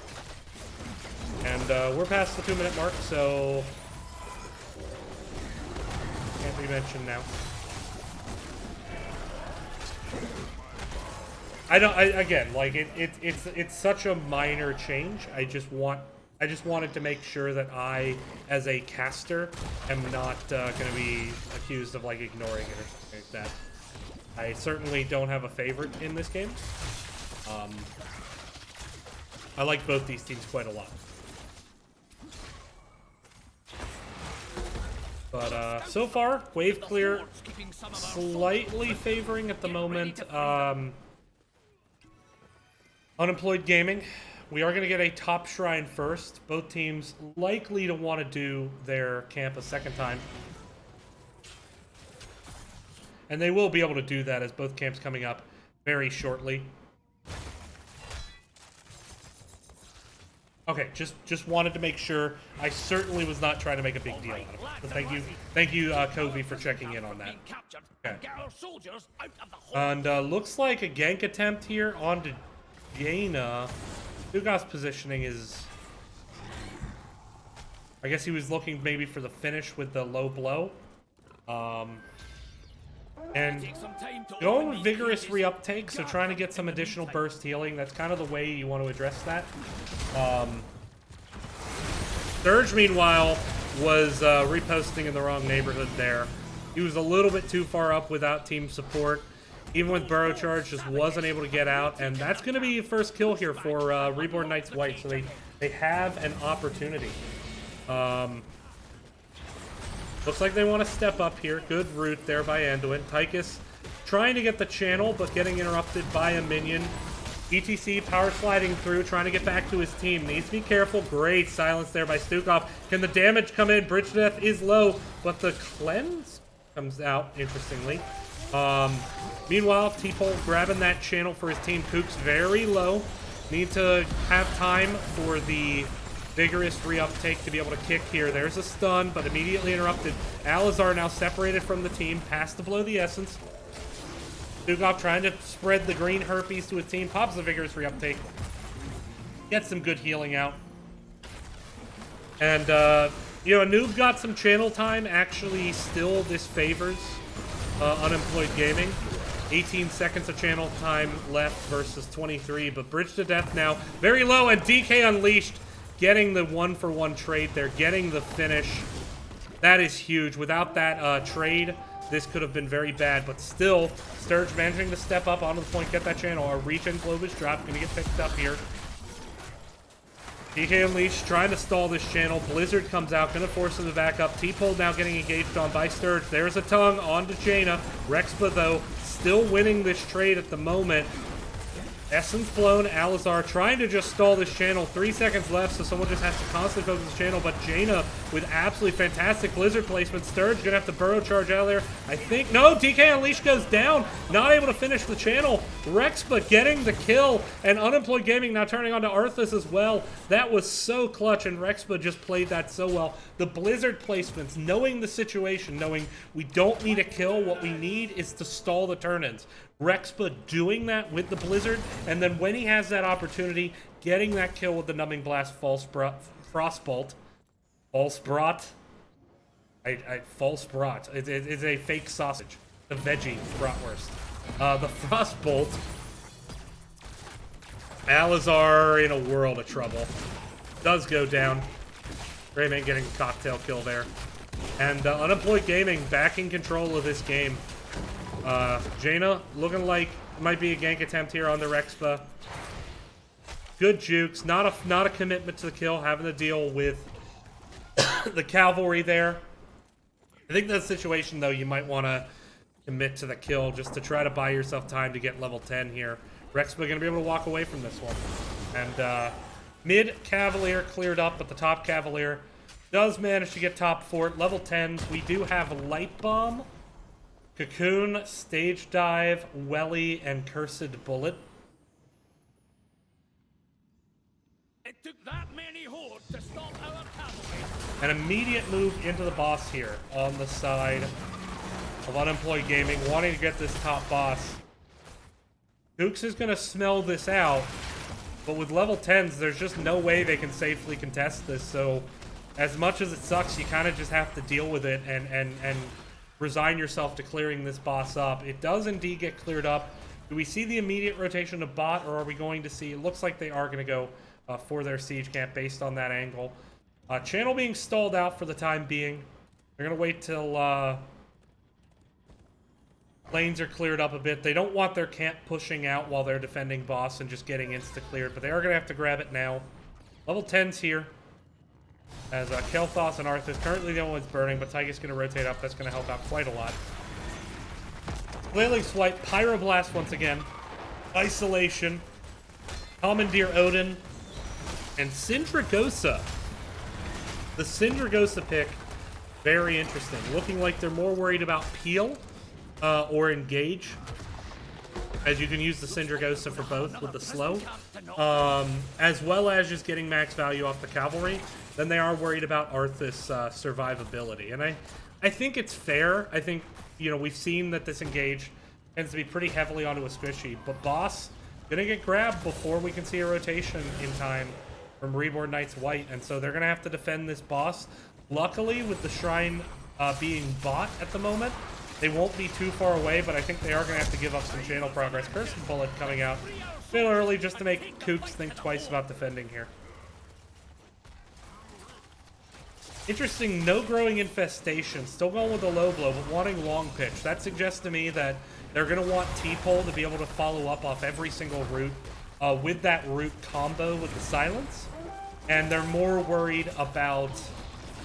And we're past the 2-minute mark, so can't be mentioned now. Again, like it's such a minor change. I just wanted to make sure that I, as a caster, am not going to be accused of like ignoring it or something like that. I certainly don't have a favorite in this game. I like both these teams quite a lot. But so far, wave clear slightly favoring at the moment. Unemployed Gaming. We are going to get a top shrine first. Both teams likely to want to do their camp a second time. And they will be able to do that as both camps coming up very shortly. Okay, just wanted to make sure. I certainly was not trying to make a big deal out of it. So thank you, Kobe, for checking in on that. Okay. And looks like a gank attempt here onto Jaina. Dugaf's positioning is... I guess he was looking maybe for the finish with the low blow. And going with vigorous reuptake, so trying to get some additional burst healing. That's kind of the way you want to address that. Surge, meanwhile, was reposting in the wrong neighborhood there. He was a little bit too far up without team support. Even with Burrow Charge, just wasn't able to get out. And that's going to be a first kill here for Reborn Knights White, so they have an opportunity. Looks like they want to step up here. Good root there by Anduin. Tychus trying to get the channel, but getting interrupted by a minion. ETC power sliding through, trying to get back to his team. Needs to be careful. Great silence there by Stukov. Can the damage come in? Bridge death is low, but the cleanse comes out, interestingly. Meanwhile, T-Pole grabbing that channel for his team. Kook's very low. Need to have time for the vigorous reuptake to be able to kick here. There's a stun, but immediately interrupted. Alizar now separated from the team, past to blow the essence. Dugaf trying to spread the green herpes to his team. Pops the vigorous reuptake. Gets some good healing out. And, you know, Noob got some channel time. Actually, still this favors Unemployed Gaming. 18 seconds of channel time left versus 23, but Bridge to Death now very low, and DK Unleashed getting the 1-for-1 trade there, getting the finish. That is huge. Without that trade, this could have been very bad, but still, Sturge managing to step up onto the point, get that channel. Our regen Clovis drop, gonna get picked up here. DK Unleashed trying to stall this channel. Blizzard comes out, gonna force him to back up. T-Pole now getting engaged on by Sturge. There's a tongue onto Jaina. Rexpa, though, still winning this trade at the moment. Essence blown. Alizar trying to just stall this channel. 3 seconds left, so someone just has to constantly focus this channel. But Jaina with absolutely fantastic Blizzard placement. Sturge gonna have to burrow charge out of there. I think, no, DK Unleashed goes down. Not able to finish the channel. Rexpa getting the kill. And Unemployed Gaming now turning on to Arthas as well. That was so clutch, and Rexpa just played that so well. The Blizzard placements, knowing the situation, knowing we don't need a kill, what we need is to stall the turn-ins. Rexpa doing that with the Blizzard, and then when he has that opportunity, getting that kill with the Numbing Blast Frostbolt. False brat. It's a fake sausage. The veggie bratwurst. The Frostbolt. Alizar in a world of trouble. Does go down. Greyman getting a cocktail kill there. And Unemployed Gaming back in control of this game. Jaina looking like it might be a gank attempt here on the Rexpa. Good jukes, not a commitment to the kill, having to deal with the cavalry there. I think that's a situation though you might want to commit to the kill just to try to buy yourself time to get level 10 here. Rexpa gonna be able to walk away from this one. And mid Cavalier cleared up, but the top Cavalier does manage to get top fort. Level 10s, we do have Light Bomb, Cocoon, Stage Dive, Welly, and Cursed Bullet. It took that many hordes to stop our cavalry. An immediate move into the boss here on the side of Unemployed Gaming, wanting to get this top boss. Dukes is going to smell this out, but with level 10s, there's just no way they can safely contest this, so as much as it sucks, you kind of just have to deal with it and resign yourself to clearing this boss up. It does indeed get cleared up. Do we see the immediate rotation of bot, or are we going to see... It looks like they are going to go for their siege camp based on that angle. Channel being stalled out for the time being. They're going to wait till lanes are cleared up a bit. They don't want their camp pushing out while they're defending boss and just getting insta-cleared, but they are going to have to grab it now. Level 10's here. As Kel'Thas and Arthas currently the only ones burning, but Tyke's going to rotate up. That's going to help out quite a lot. Flailing Swipe, Pyroblast once again. Isolation. Commandeer Odin. And Syndragosa. The Syndragosa pick, very interesting. Looking like they're more worried about peel or engage. As you can use the Syndragosa for both with the slow. As well as just getting max value off the cavalry. Then they are worried about Arthas' survivability. And I think it's fair. I think, you know, we've seen that this engage tends to be pretty heavily onto a squishy. But boss, gonna get grabbed before we can see a rotation in time from Reborn Knights White. And so they're gonna have to defend this boss. Luckily, with the shrine being bought at the moment, they won't be too far away, but I think they are gonna have to give up some channel progress. Cursed Bullet coming out a bit early just to make Kooks think twice about defending here. Interesting, no growing infestation. Still going with the low blow, but wanting long pitch. That suggests to me that they're going to want T-Pole to be able to follow up off every single route with that route combo with the silence. And they're more worried about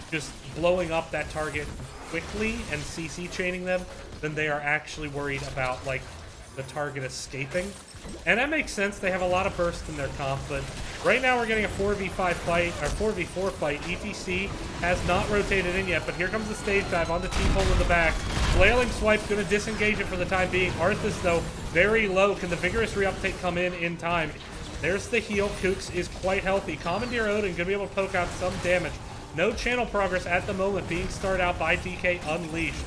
just blowing up that target quickly and CC chaining them than they are actually worried about, like, the target escaping. And that makes sense. They have a lot of burst in their comp, but right now we're getting a 4v5 fight, or 4v4 fight. ETC has not rotated in yet, but here comes the stage dive onto T-Pole in the back. Flailing Swipe's going to disengage it for the time being. Arthas, though, very low. Can the Vigorous Reuptake come in time? There's the heal. Kooks is quite healthy. Commandeer Odin going to be able to poke out some damage. No channel progress at the moment, being started out by DK Unleashed.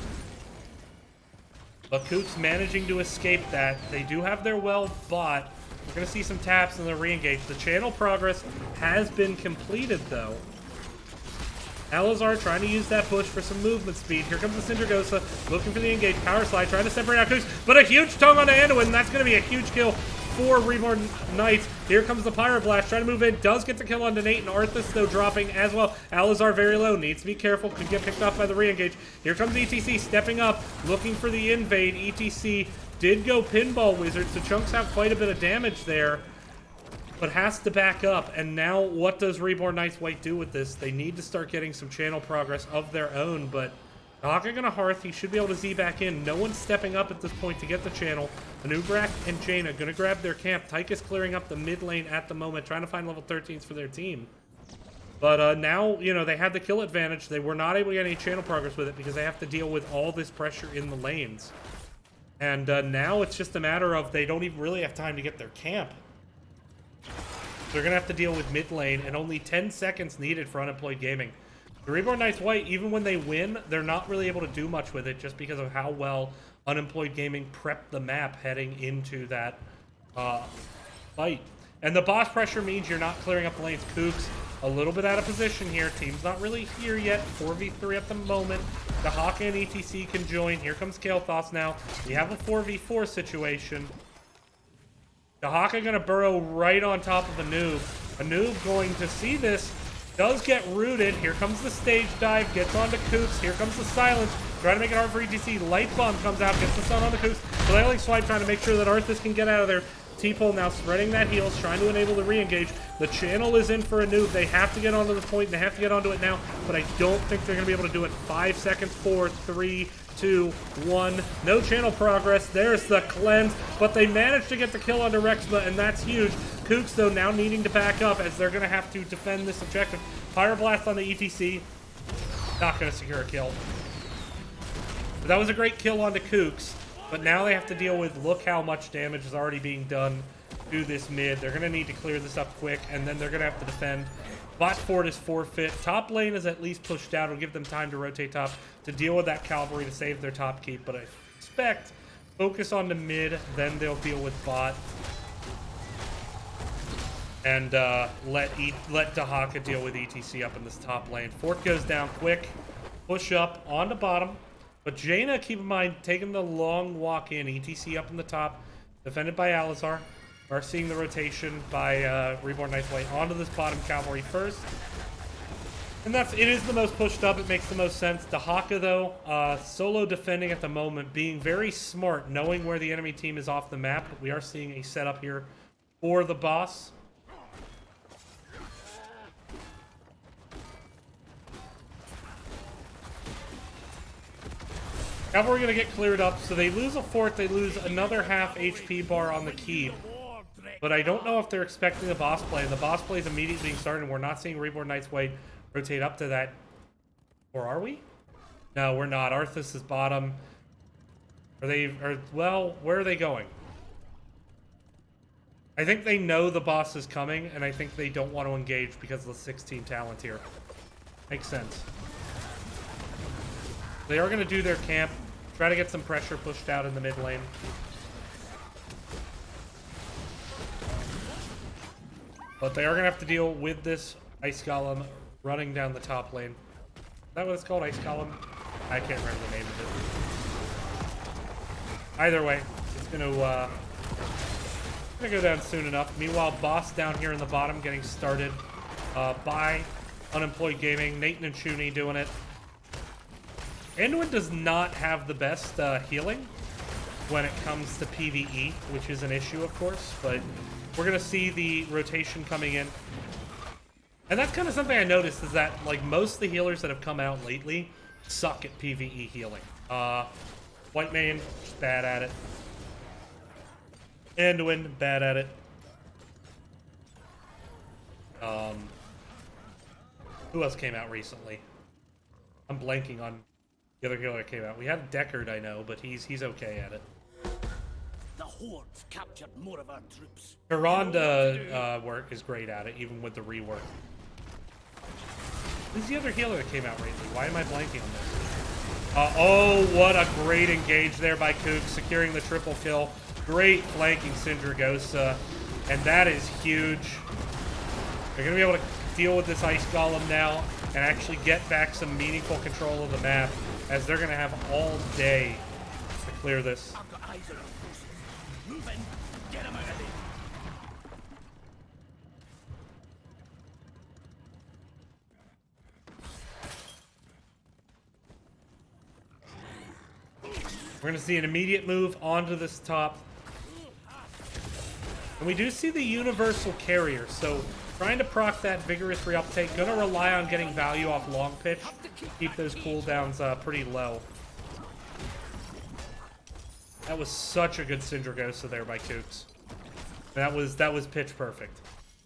But Kooks managing to escape that. They do have their well bought. We're going to see some taps and then re-engage. The channel progress has been completed, though. Alazar trying to use that push for some movement speed. Here comes the Syndragosa, looking for the engage. Power Slide, trying to separate out Kooks, but a huge tongue onto Anduin, and that's going to be a huge kill for Reborn Knights. Here comes the Pyroblast, trying to move in. Does get the kill onto Nate, and Arthas, though, dropping as well. Alazar very low, needs to be careful, could get picked off by the re-engage. Here comes ETC, stepping up, looking for the invade. ETC did go Pinball Wizard, so chunks out quite a bit of damage there, but has to back up. And now what does Reborn Knights White do with this? They need to start getting some channel progress of their own, but Haka gonna Hearth, he should be able to Z back in. No one's stepping up at this point to get the channel. Anubrak and Jaina gonna grab their camp. Tyke is clearing up the mid lane at the moment, trying to find level 13s for their team. But now, you know, they had the kill advantage. They were not able to get any channel progress with it because they have to deal with all this pressure in the lanes. And now it's just a matter of they don't even really have time to get their camp. They're gonna have to deal with mid lane, and only 10 seconds needed for Unemployed Gaming. The Reborn Knights White, even when they win, they're not really able to do much with it just because of how well Unemployed Gaming prepped the map heading into that fight. And the boss pressure means you're not clearing up the lanes. Kooks a little bit out of position here. Team's not really here yet. 4v3 at the moment. The Haka and ETC can join. Here comes Kel'Thas now. We have a 4v4 situation. The Haka gonna burrow right on top of Anub. Anub going to see this. Does get rooted. Here comes the stage dive. Gets onto Kooks. Here comes the silence. Trying to make it hard for ETC. Light Bomb comes out. Gets the stun on the Kooks. Flailing Swipe trying to make sure that Arthas can get out of there. T-Pole now spreading that heals. Trying to enable the re-engage. The channel is in for Anub. They have to get onto the point. They have to get onto it now. But I don't think they're going to be able to do it. 5 seconds. 4, 3, 2, 1. No channel progress. There's the cleanse. But they managed to get the kill onto Rexma, and that's huge. Kooks, though, now needing to back up as they're going to have to defend this objective. Pyroblast on the ETC. Not going to secure a kill. But that was a great kill onto Kooks. But now they have to deal with, look how much damage is already being done to this mid. They're going to need to clear this up quick, and then they're going to have to defend. Bot fort is forfeit. Top lane is at least pushed out. It'll give them time to rotate top to deal with that cavalry to save their top keep. But I expect focus on the mid, then they'll deal with bot. And let Dahaka deal with ETC up in this top lane. Fort goes down quick. Push up on the bottom. But Jaina, keep in mind, taking the long walk in. ETC up in the top. defended by Alizar. We're seeing the rotation by Reborn Knights White onto this bottom cavalry first. And it is the most pushed up. It makes the most sense. Dahaka, though, solo defending at the moment, being very smart, knowing where the enemy team is off the map. We are seeing a setup here for the boss. Cavalry going to get cleared up, so they lose a fort. They lose another half HP bar on the keep. But I don't know if they're expecting the boss play. And the boss play is immediately being started, and we're not seeing Reborn Knights White rotate up to that. Or are we? No, we're not. Arthas is bottom. Well, where are they going? I think they know the boss is coming, and I think they don't want to engage because of the 16 talent here. Makes sense. They are going to do their camp, try to get some pressure pushed out in the mid lane. But they are going to have to deal with this Ice Golem running down the top lane. Is that what it's called? Ice Golem? I can't remember the name of it. Either way, it's going to go down soon enough. Meanwhile, boss down here in the bottom getting started by Unemployed Gaming. Nathan and Shuni doing it. Anduin does not have the best healing when it comes to PvE, which is an issue, of course, but we're going to see the rotation coming in. And that's kind of something I noticed, is that like most of the healers that have come out lately suck at PvE healing. White Mane, just bad at it. Anduin, bad at it. Who else came out recently? I'm blanking on the other healer that came out. We have Deckard, I know, but he's okay at it. The Horde's captured more of our troops. Karanda work is great at it, even with the rework. Who's the other healer that came out lately? Why am I blanking on this? Oh, what a great engage there by Kook, securing the triple kill. Great flanking Syndragosa, and that is huge. They're going to be able to deal with this Ice Golem now and actually get back some meaningful control of the map, as they're going to have all day to clear this. I've got eyes on our forces. Move in, get them out of there. We're going to see an immediate move onto this top. And we do see the Universal Carrier, so trying to proc that vigorous reuptake. Going to rely on getting value off long pitch. Keep those cooldowns pretty low. That was such a good Syndragosa there by Kooks. That was pitch perfect.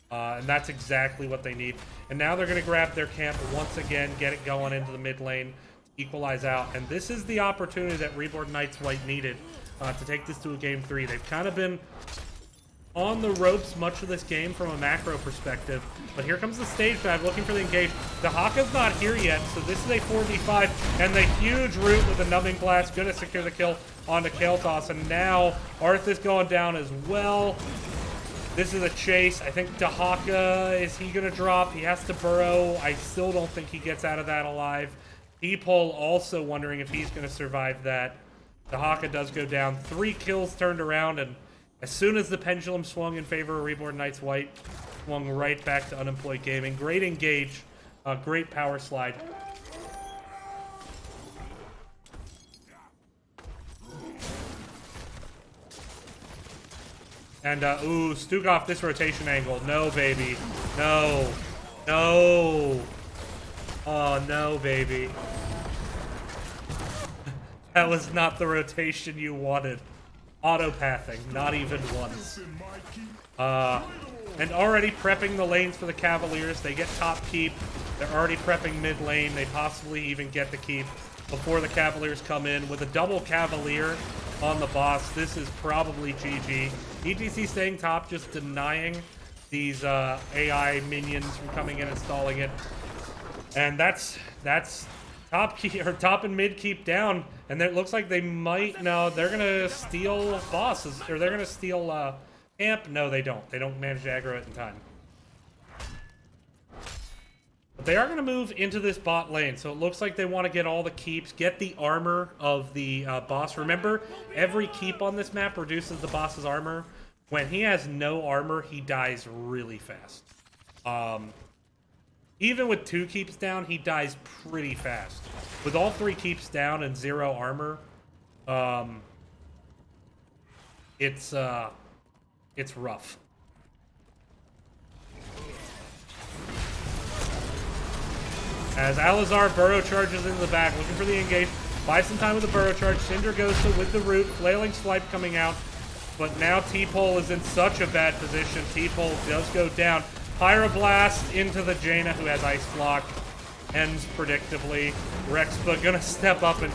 And that's exactly what they need. And now they're going to grab their camp once again, get it going into the mid lane, equalize out. And this is the opportunity that Reborn Knights White needed to take this to a game 3. They've kind of been on the ropes much of this game from a macro perspective, but here comes the stage dive looking for the engage. Dahaka's not here yet, so this is a 4v5, and the huge root with the numbing blast gonna secure the kill onto Kael'thas, and now Arthas going down as well. This is a chase. I think Dahaka, is he gonna drop? He has to burrow. I still don't think he gets out of that alive. Deepole also wondering if he's gonna survive that. Dahaka does go down. 3 kills turned around, and as soon as the pendulum swung in favor of Reborn Knights White, swung right back to Unemployed Gaming. Great engage, great power slide. And, ooh, Stukov, this rotation angle. No, baby. No. No. Oh, no, baby. That was not the rotation you wanted. Autopathing, not even once. And already prepping the lanes for the Cavaliers. They get top keep. They're already prepping mid lane. They possibly even get the keep before the Cavaliers come in. With a double Cavalier on the boss, this is probably GG. ETC staying top, just denying these AI minions from coming in and stalling it. And that's top key, or top and mid keep down, and it looks like they might. No, they're gonna steal bosses, or they're gonna steal camp. No, they don't. They don't manage to aggro it in time. The But they are going to move into this bot lane, so it looks like they want to get all the keeps, get the armor of the boss. Remember, every keep on this map reduces the boss's armor. When he has no armor, he dies really fast. Even with 2 keeps down, he dies pretty fast. With all 3 keeps down and 0 armor, it's rough. As Alizar burrow charges into the back, looking for the engage, buys some time with the burrow charge. Cinder goes to with the root, flailing swipe coming out, but now T-Pole is in such a bad position. T-Pole does go down. Pyroblast into the Jaina, who has Ice Block, ends predictably. Rexpa gonna step up and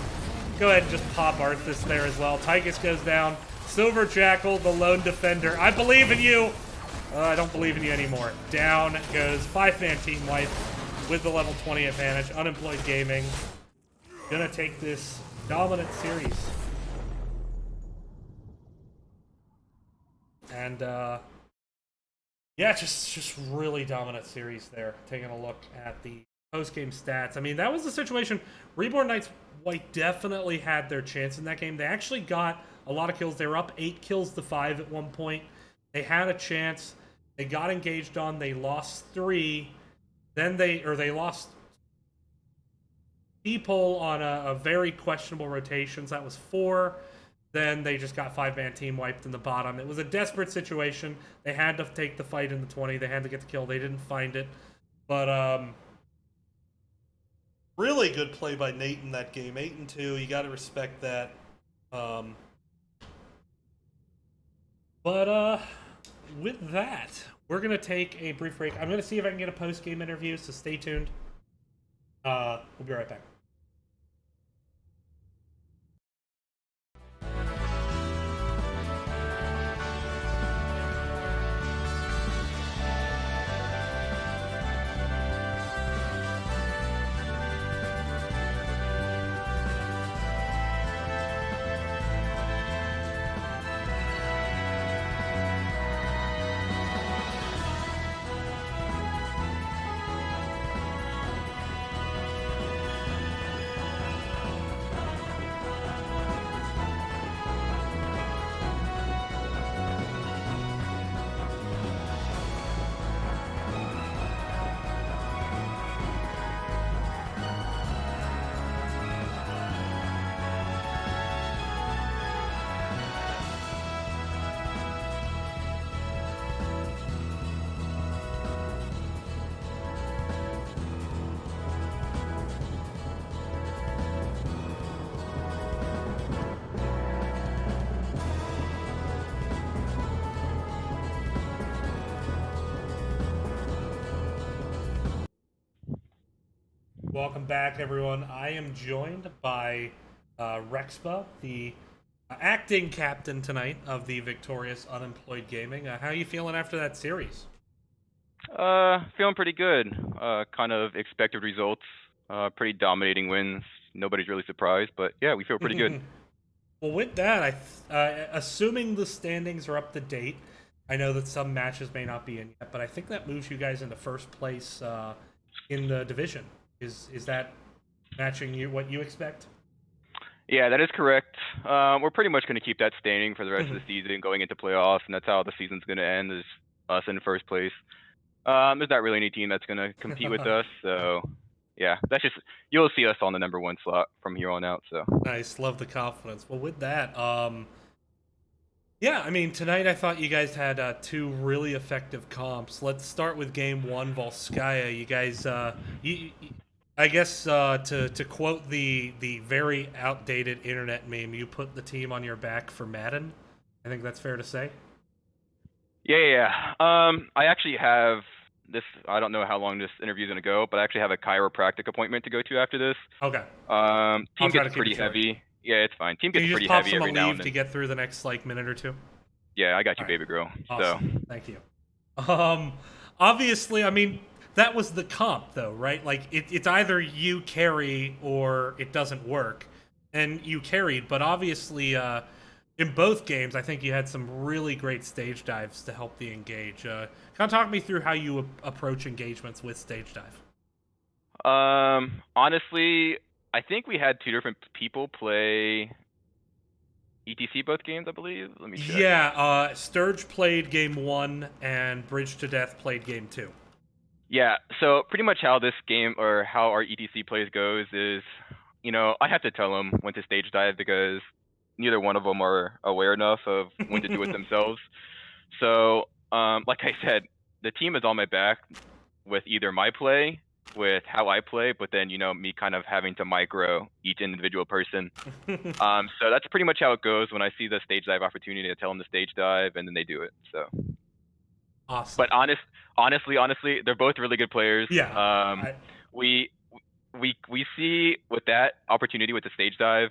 go ahead and just pop Arthas there as well. Tychus goes down. Silver Jackal, the lone defender. I believe in you! I don't believe in you anymore. Down goes 5-man team wipe with the level 20 advantage. Unemployed Gaming gonna take this dominant series. And, yeah, just really dominant series there. Taking a look at the post-game stats. I mean, that was the situation. Reborn Knights White definitely had their chance in that game. They actually got a lot of kills. They were up 8 kills to 5 at one point. They had a chance. They got engaged on. They lost 3. Then they lost T-Pole on a very questionable rotations. That was 4. Then they just got 5-man team wiped in the bottom. It was a desperate situation. They had to take the fight in the 20. They had to get the kill. They didn't find it. But, really good play by Nate in that game. 8-2. You got to respect that. But with that, we're going to take a brief break. I'm going to see if I can get a post-game interview, so stay tuned. We'll be right back. Welcome back, everyone. I am joined by Rexpa, the acting captain tonight of the victorious Unemployed Gaming. How are you feeling after that series? Feeling pretty good. Kind of expected results. Pretty dominating wins. Nobody's really surprised, but yeah, we feel pretty good. Well, with that, assuming the standings are up to date, I know that some matches may not be in yet, but I think that moves you guys into first place in the division. Is that matching what you expect? Yeah, that is correct. We're pretty much going to keep that standing for the rest of the season, going into playoffs, and that's how the season's going to end, is us in first place. There's not really any team that's going to compete with us, so yeah, that's just, you'll see us on the number 1 slot from here on out. So nice, love the confidence. Well, with that, yeah, I mean, tonight I thought you guys had 2 really effective comps. Let's start with game 1, Volskaya. You guys, I guess to quote the very outdated internet meme, you put the team on your back for Madden. I think that's fair to say. Yeah. I actually have this. I don't know how long this interview is gonna go, but I actually have a chiropractic appointment to go to after this. Okay. Team gets pretty heavy. Yeah, it's fine. Team gets pretty heavy every now and then. To get through the next minute or 2. Yeah, I got you, baby girl. Awesome. So thank you. Obviously, I mean, that was the comp, though, right? Like, it's either you carry or it doesn't work. And you carried, but obviously, in both games, I think you had some really great stage dives to help the engage. Kind of talk me through how you approach engagements with stage dive. Honestly, I think we had 2 different people play ETC both games, I believe. Let me check. Yeah, Sturge played game 1 and Bridge to Death played game 2. Yeah, so pretty much how this game or how our ETC plays goes is, I have to tell them when to stage dive because neither one of them are aware enough of when to do it themselves. So, like I said, the team is on my back with either my play, with how I play, but then me kind of having to micro each individual person. So that's pretty much how it goes. When I see the stage dive opportunity, I tell them to stage dive, and then they do it. So, Awesome. but honestly, they're both really good players. Yeah. We we see with that opportunity with the stage dive,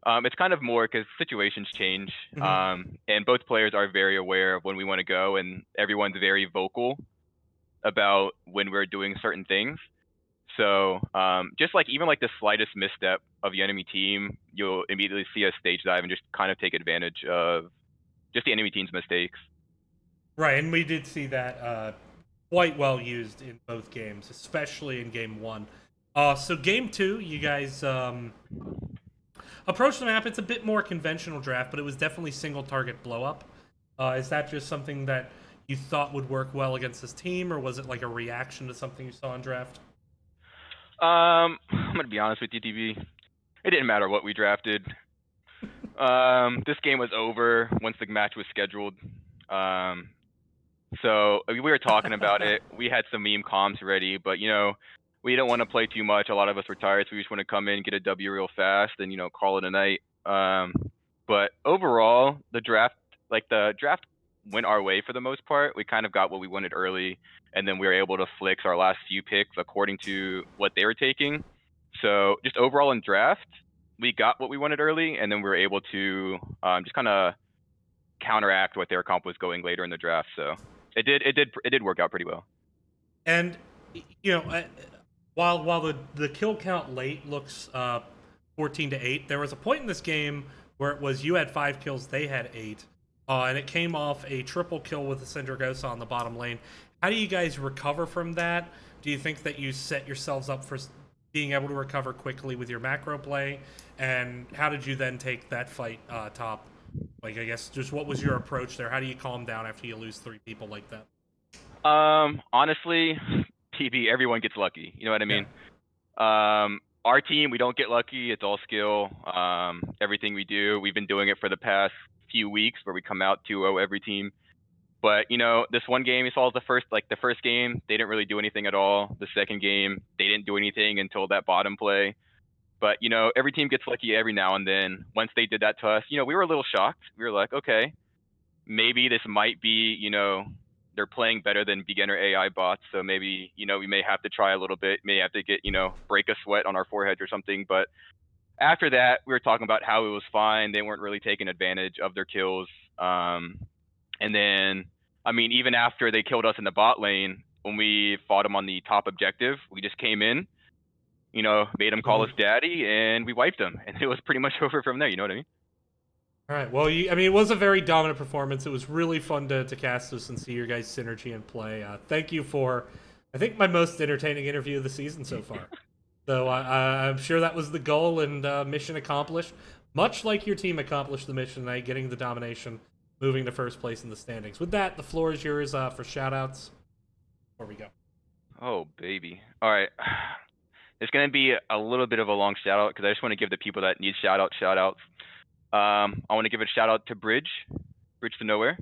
it's kind of more because situations change, and both players are very aware of when we want to go, and everyone's very vocal about when we're doing certain things. So just like even like the slightest misstep of the enemy team, you'll immediately see us stage dive and just kind of take advantage of just the enemy team's mistakes. Right, and we did see that quite well used in both games, especially in game 1. So game 2, you guys approached the map. It's a bit more conventional draft, but it was definitely single target blow up. Is that just something that you thought would work well against this team, or was it like a reaction to something you saw in draft? I'm gonna be honest with you, TV. It didn't matter what we drafted. This game was over once the match was scheduled. So we were talking about it. We had some meme comms ready, but we don't want to play too much. A lot of us were tired, so we just want to come in, get a W real fast, and call it a night. But overall, the draft went our way for the most part. We kind of got what we wanted early, and then we were able to flex our last few picks according to what they were taking. So just overall in draft, we got what we wanted early, and then we were able to just kind of counteract what their comp was going later in the draft. So it did work out pretty well. And you know, while the kill count late looks 14-8, there was a point in this game where it was you had 5 kills, they had 8, and it came off a triple kill with the Syndragosa on the bottom lane. How do you guys recover from that? Do you think that you set yourselves up for being able to recover quickly with your macro play? And how did you then take that fight top? Like, I guess just what was your approach there? How do you calm down after you lose 3 people like that? Honestly, TV, everyone gets lucky. You know what I Yeah. mean? Our team, we don't get lucky. It's all skill. Everything we do, we've been doing it for the past few weeks, where we come out 2-0 every team. But this one game, you saw the first game, they didn't really do anything at all. The second game, they didn't do anything until that bottom play. But every team gets lucky every now and then. Once they did that to us, we were a little shocked. We were like, okay, maybe this might be, they're playing better than beginner AI bots. So maybe, we may have to try a little bit, may have to get, break a sweat on our foreheads or something. But after that, we were talking about how it was fine. They weren't really taking advantage of their kills. And then, I mean, even after they killed us in the bot lane, when we fought them on the top objective, we just came in, made them call us daddy, and we wiped them. And it was pretty much over from there. You know what I mean? All right. Well, I mean, it was a very dominant performance. It was really fun to cast this and see your guys' synergy and play. Thank you for, I think, my most entertaining interview of the season so far. So I'm sure that was the goal and mission accomplished. Much like your team accomplished the mission tonight, getting the domination, moving to first place in the standings. With that, the floor is yours for shout-outs. Before we go. Oh, baby. All right. It's going to be a little bit of a long shout out because I just want to give the people that need shout outs. I want to give a shout out to Bridge to Nowhere,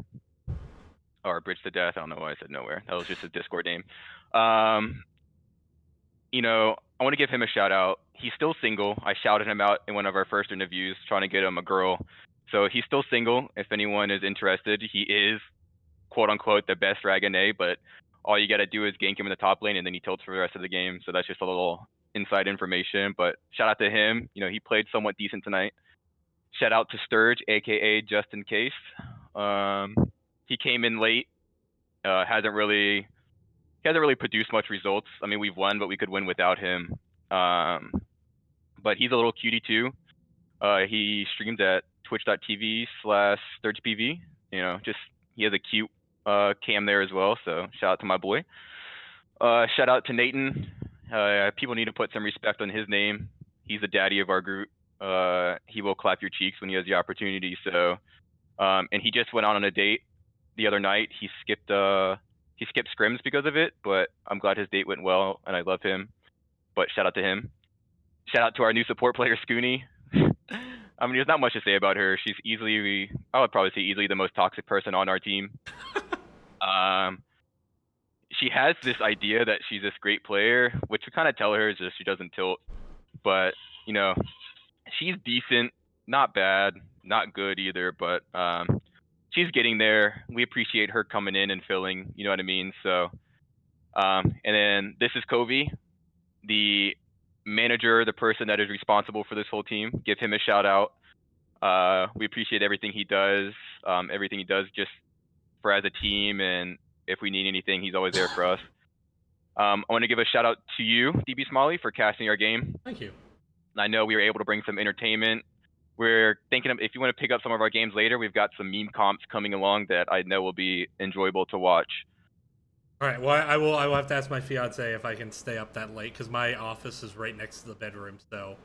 or Bridge to Death. I don't know why I said Nowhere. That was just a Discord name. I want to give him a shout out. He's still single. I shouted him out in one of our first interviews, trying to get him a girl. So he's still single. If anyone is interested, he is quote unquote the best Dragonet, but all you got to do is gank him in the top lane and then he tilts for the rest of the game. So that's just a little inside information. But shout out to him. He played somewhat decent tonight. Shout out to Sturge, aka Just in Case. He came in late. Hasn't really produced much results. I mean, we've won, but we could win without him. But he's a little cutie too. He streams at twitch.tv/SturgePV. Just he has a cute cam there as well. So shout out to my boy. Shout out to Nathan. People need to put some respect on his name. He's the daddy of our group. He will clap your cheeks when he has the opportunity. So, and he just went out on a date the other night. He skipped scrims because of it, but I'm glad his date went well, and I love him. But shout out to him. Shout out to our new support player, Scooney. I mean, there's not much to say about her. She's I would probably say easily the most toxic person on our team. She has this idea that she's this great player, which we kind of tell her is just she doesn't tilt. But, you know, she's decent, not bad, not good either, but she's getting there. We appreciate her coming in and filling, you know what I mean? So, and then this is Covey, the manager, the person that is responsible for this whole team. Give him a shout out. We appreciate everything he does just for as a team, and if we need anything, he's always there for us. I want to give a shout out to you, DB Smalley, for casting our game. Thank you. I know we were able to bring some entertainment. We're thinking of, if you want to pick up some of our games later, we've got some meme comps coming along that I know will be enjoyable to watch. All right. Well, I will have to ask my fiance if I can stay up that late because my office is right next to the bedroom, so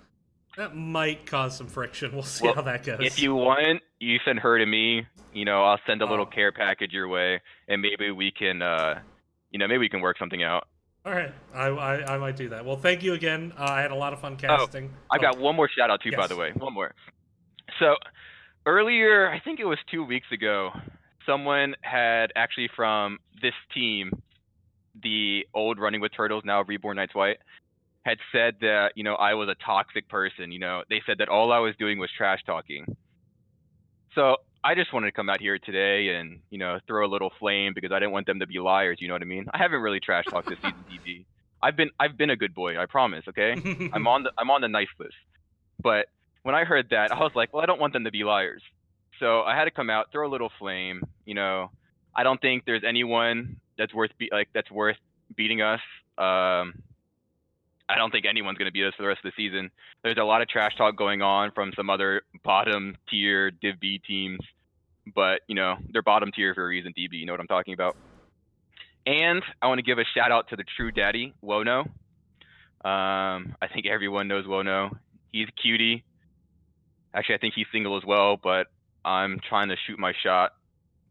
that might cause some friction. We'll see how that goes. If you want, you send her to me. You know, I'll send a little care package your way, and maybe we can, maybe we can work something out. All right, I might do that. Well, thank you again. I had a lot of fun casting. I've got one more shout out too, by the way. One more. So earlier, I think it was 2 weeks ago, someone had actually from this team, the old Running with Turtles, now Reborn Knights White, had said that, you know, I was a toxic person. You know, they said that all I was doing was trash talking. So I just wanted to come out here today and, you know, throw a little flame because I didn't want them to be liars. You know what I mean? I haven't really trash talked this season, DB. I've been a good boy. I promise. Okay, I'm on the nice list. But when I heard that, I was like, well, I don't want them to be liars. So I had to come out, throw a little flame. You know, I don't think there's anyone that's worth beating us. I don't think anyone's going to beat us for the rest of the season. There's a lot of trash talk going on from some other bottom tier Div B teams, but you know, they're bottom tier for a reason, DB, you know what I'm talking about. And I want to give a shout out to the true daddy, Wono. I think everyone knows Wono. He's a cutie. Actually, I think he's single as well, but I'm trying to shoot my shot,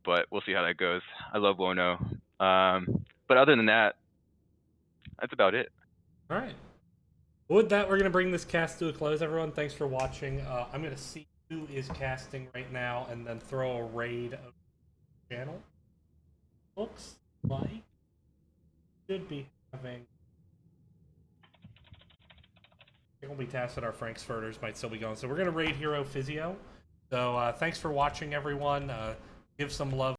but we'll see how that goes. I love Wono. But other than that, that's about it. All right. With that, we're going to bring this cast to a close, everyone. Thanks for watching. I'm going to see who is casting right now and then throw a raid of the channel. Looks like should be having... I think we'll be tasked at our Frankfurters might still be going. So we're going to raid Hero Physio. So thanks for watching, everyone. Give some love.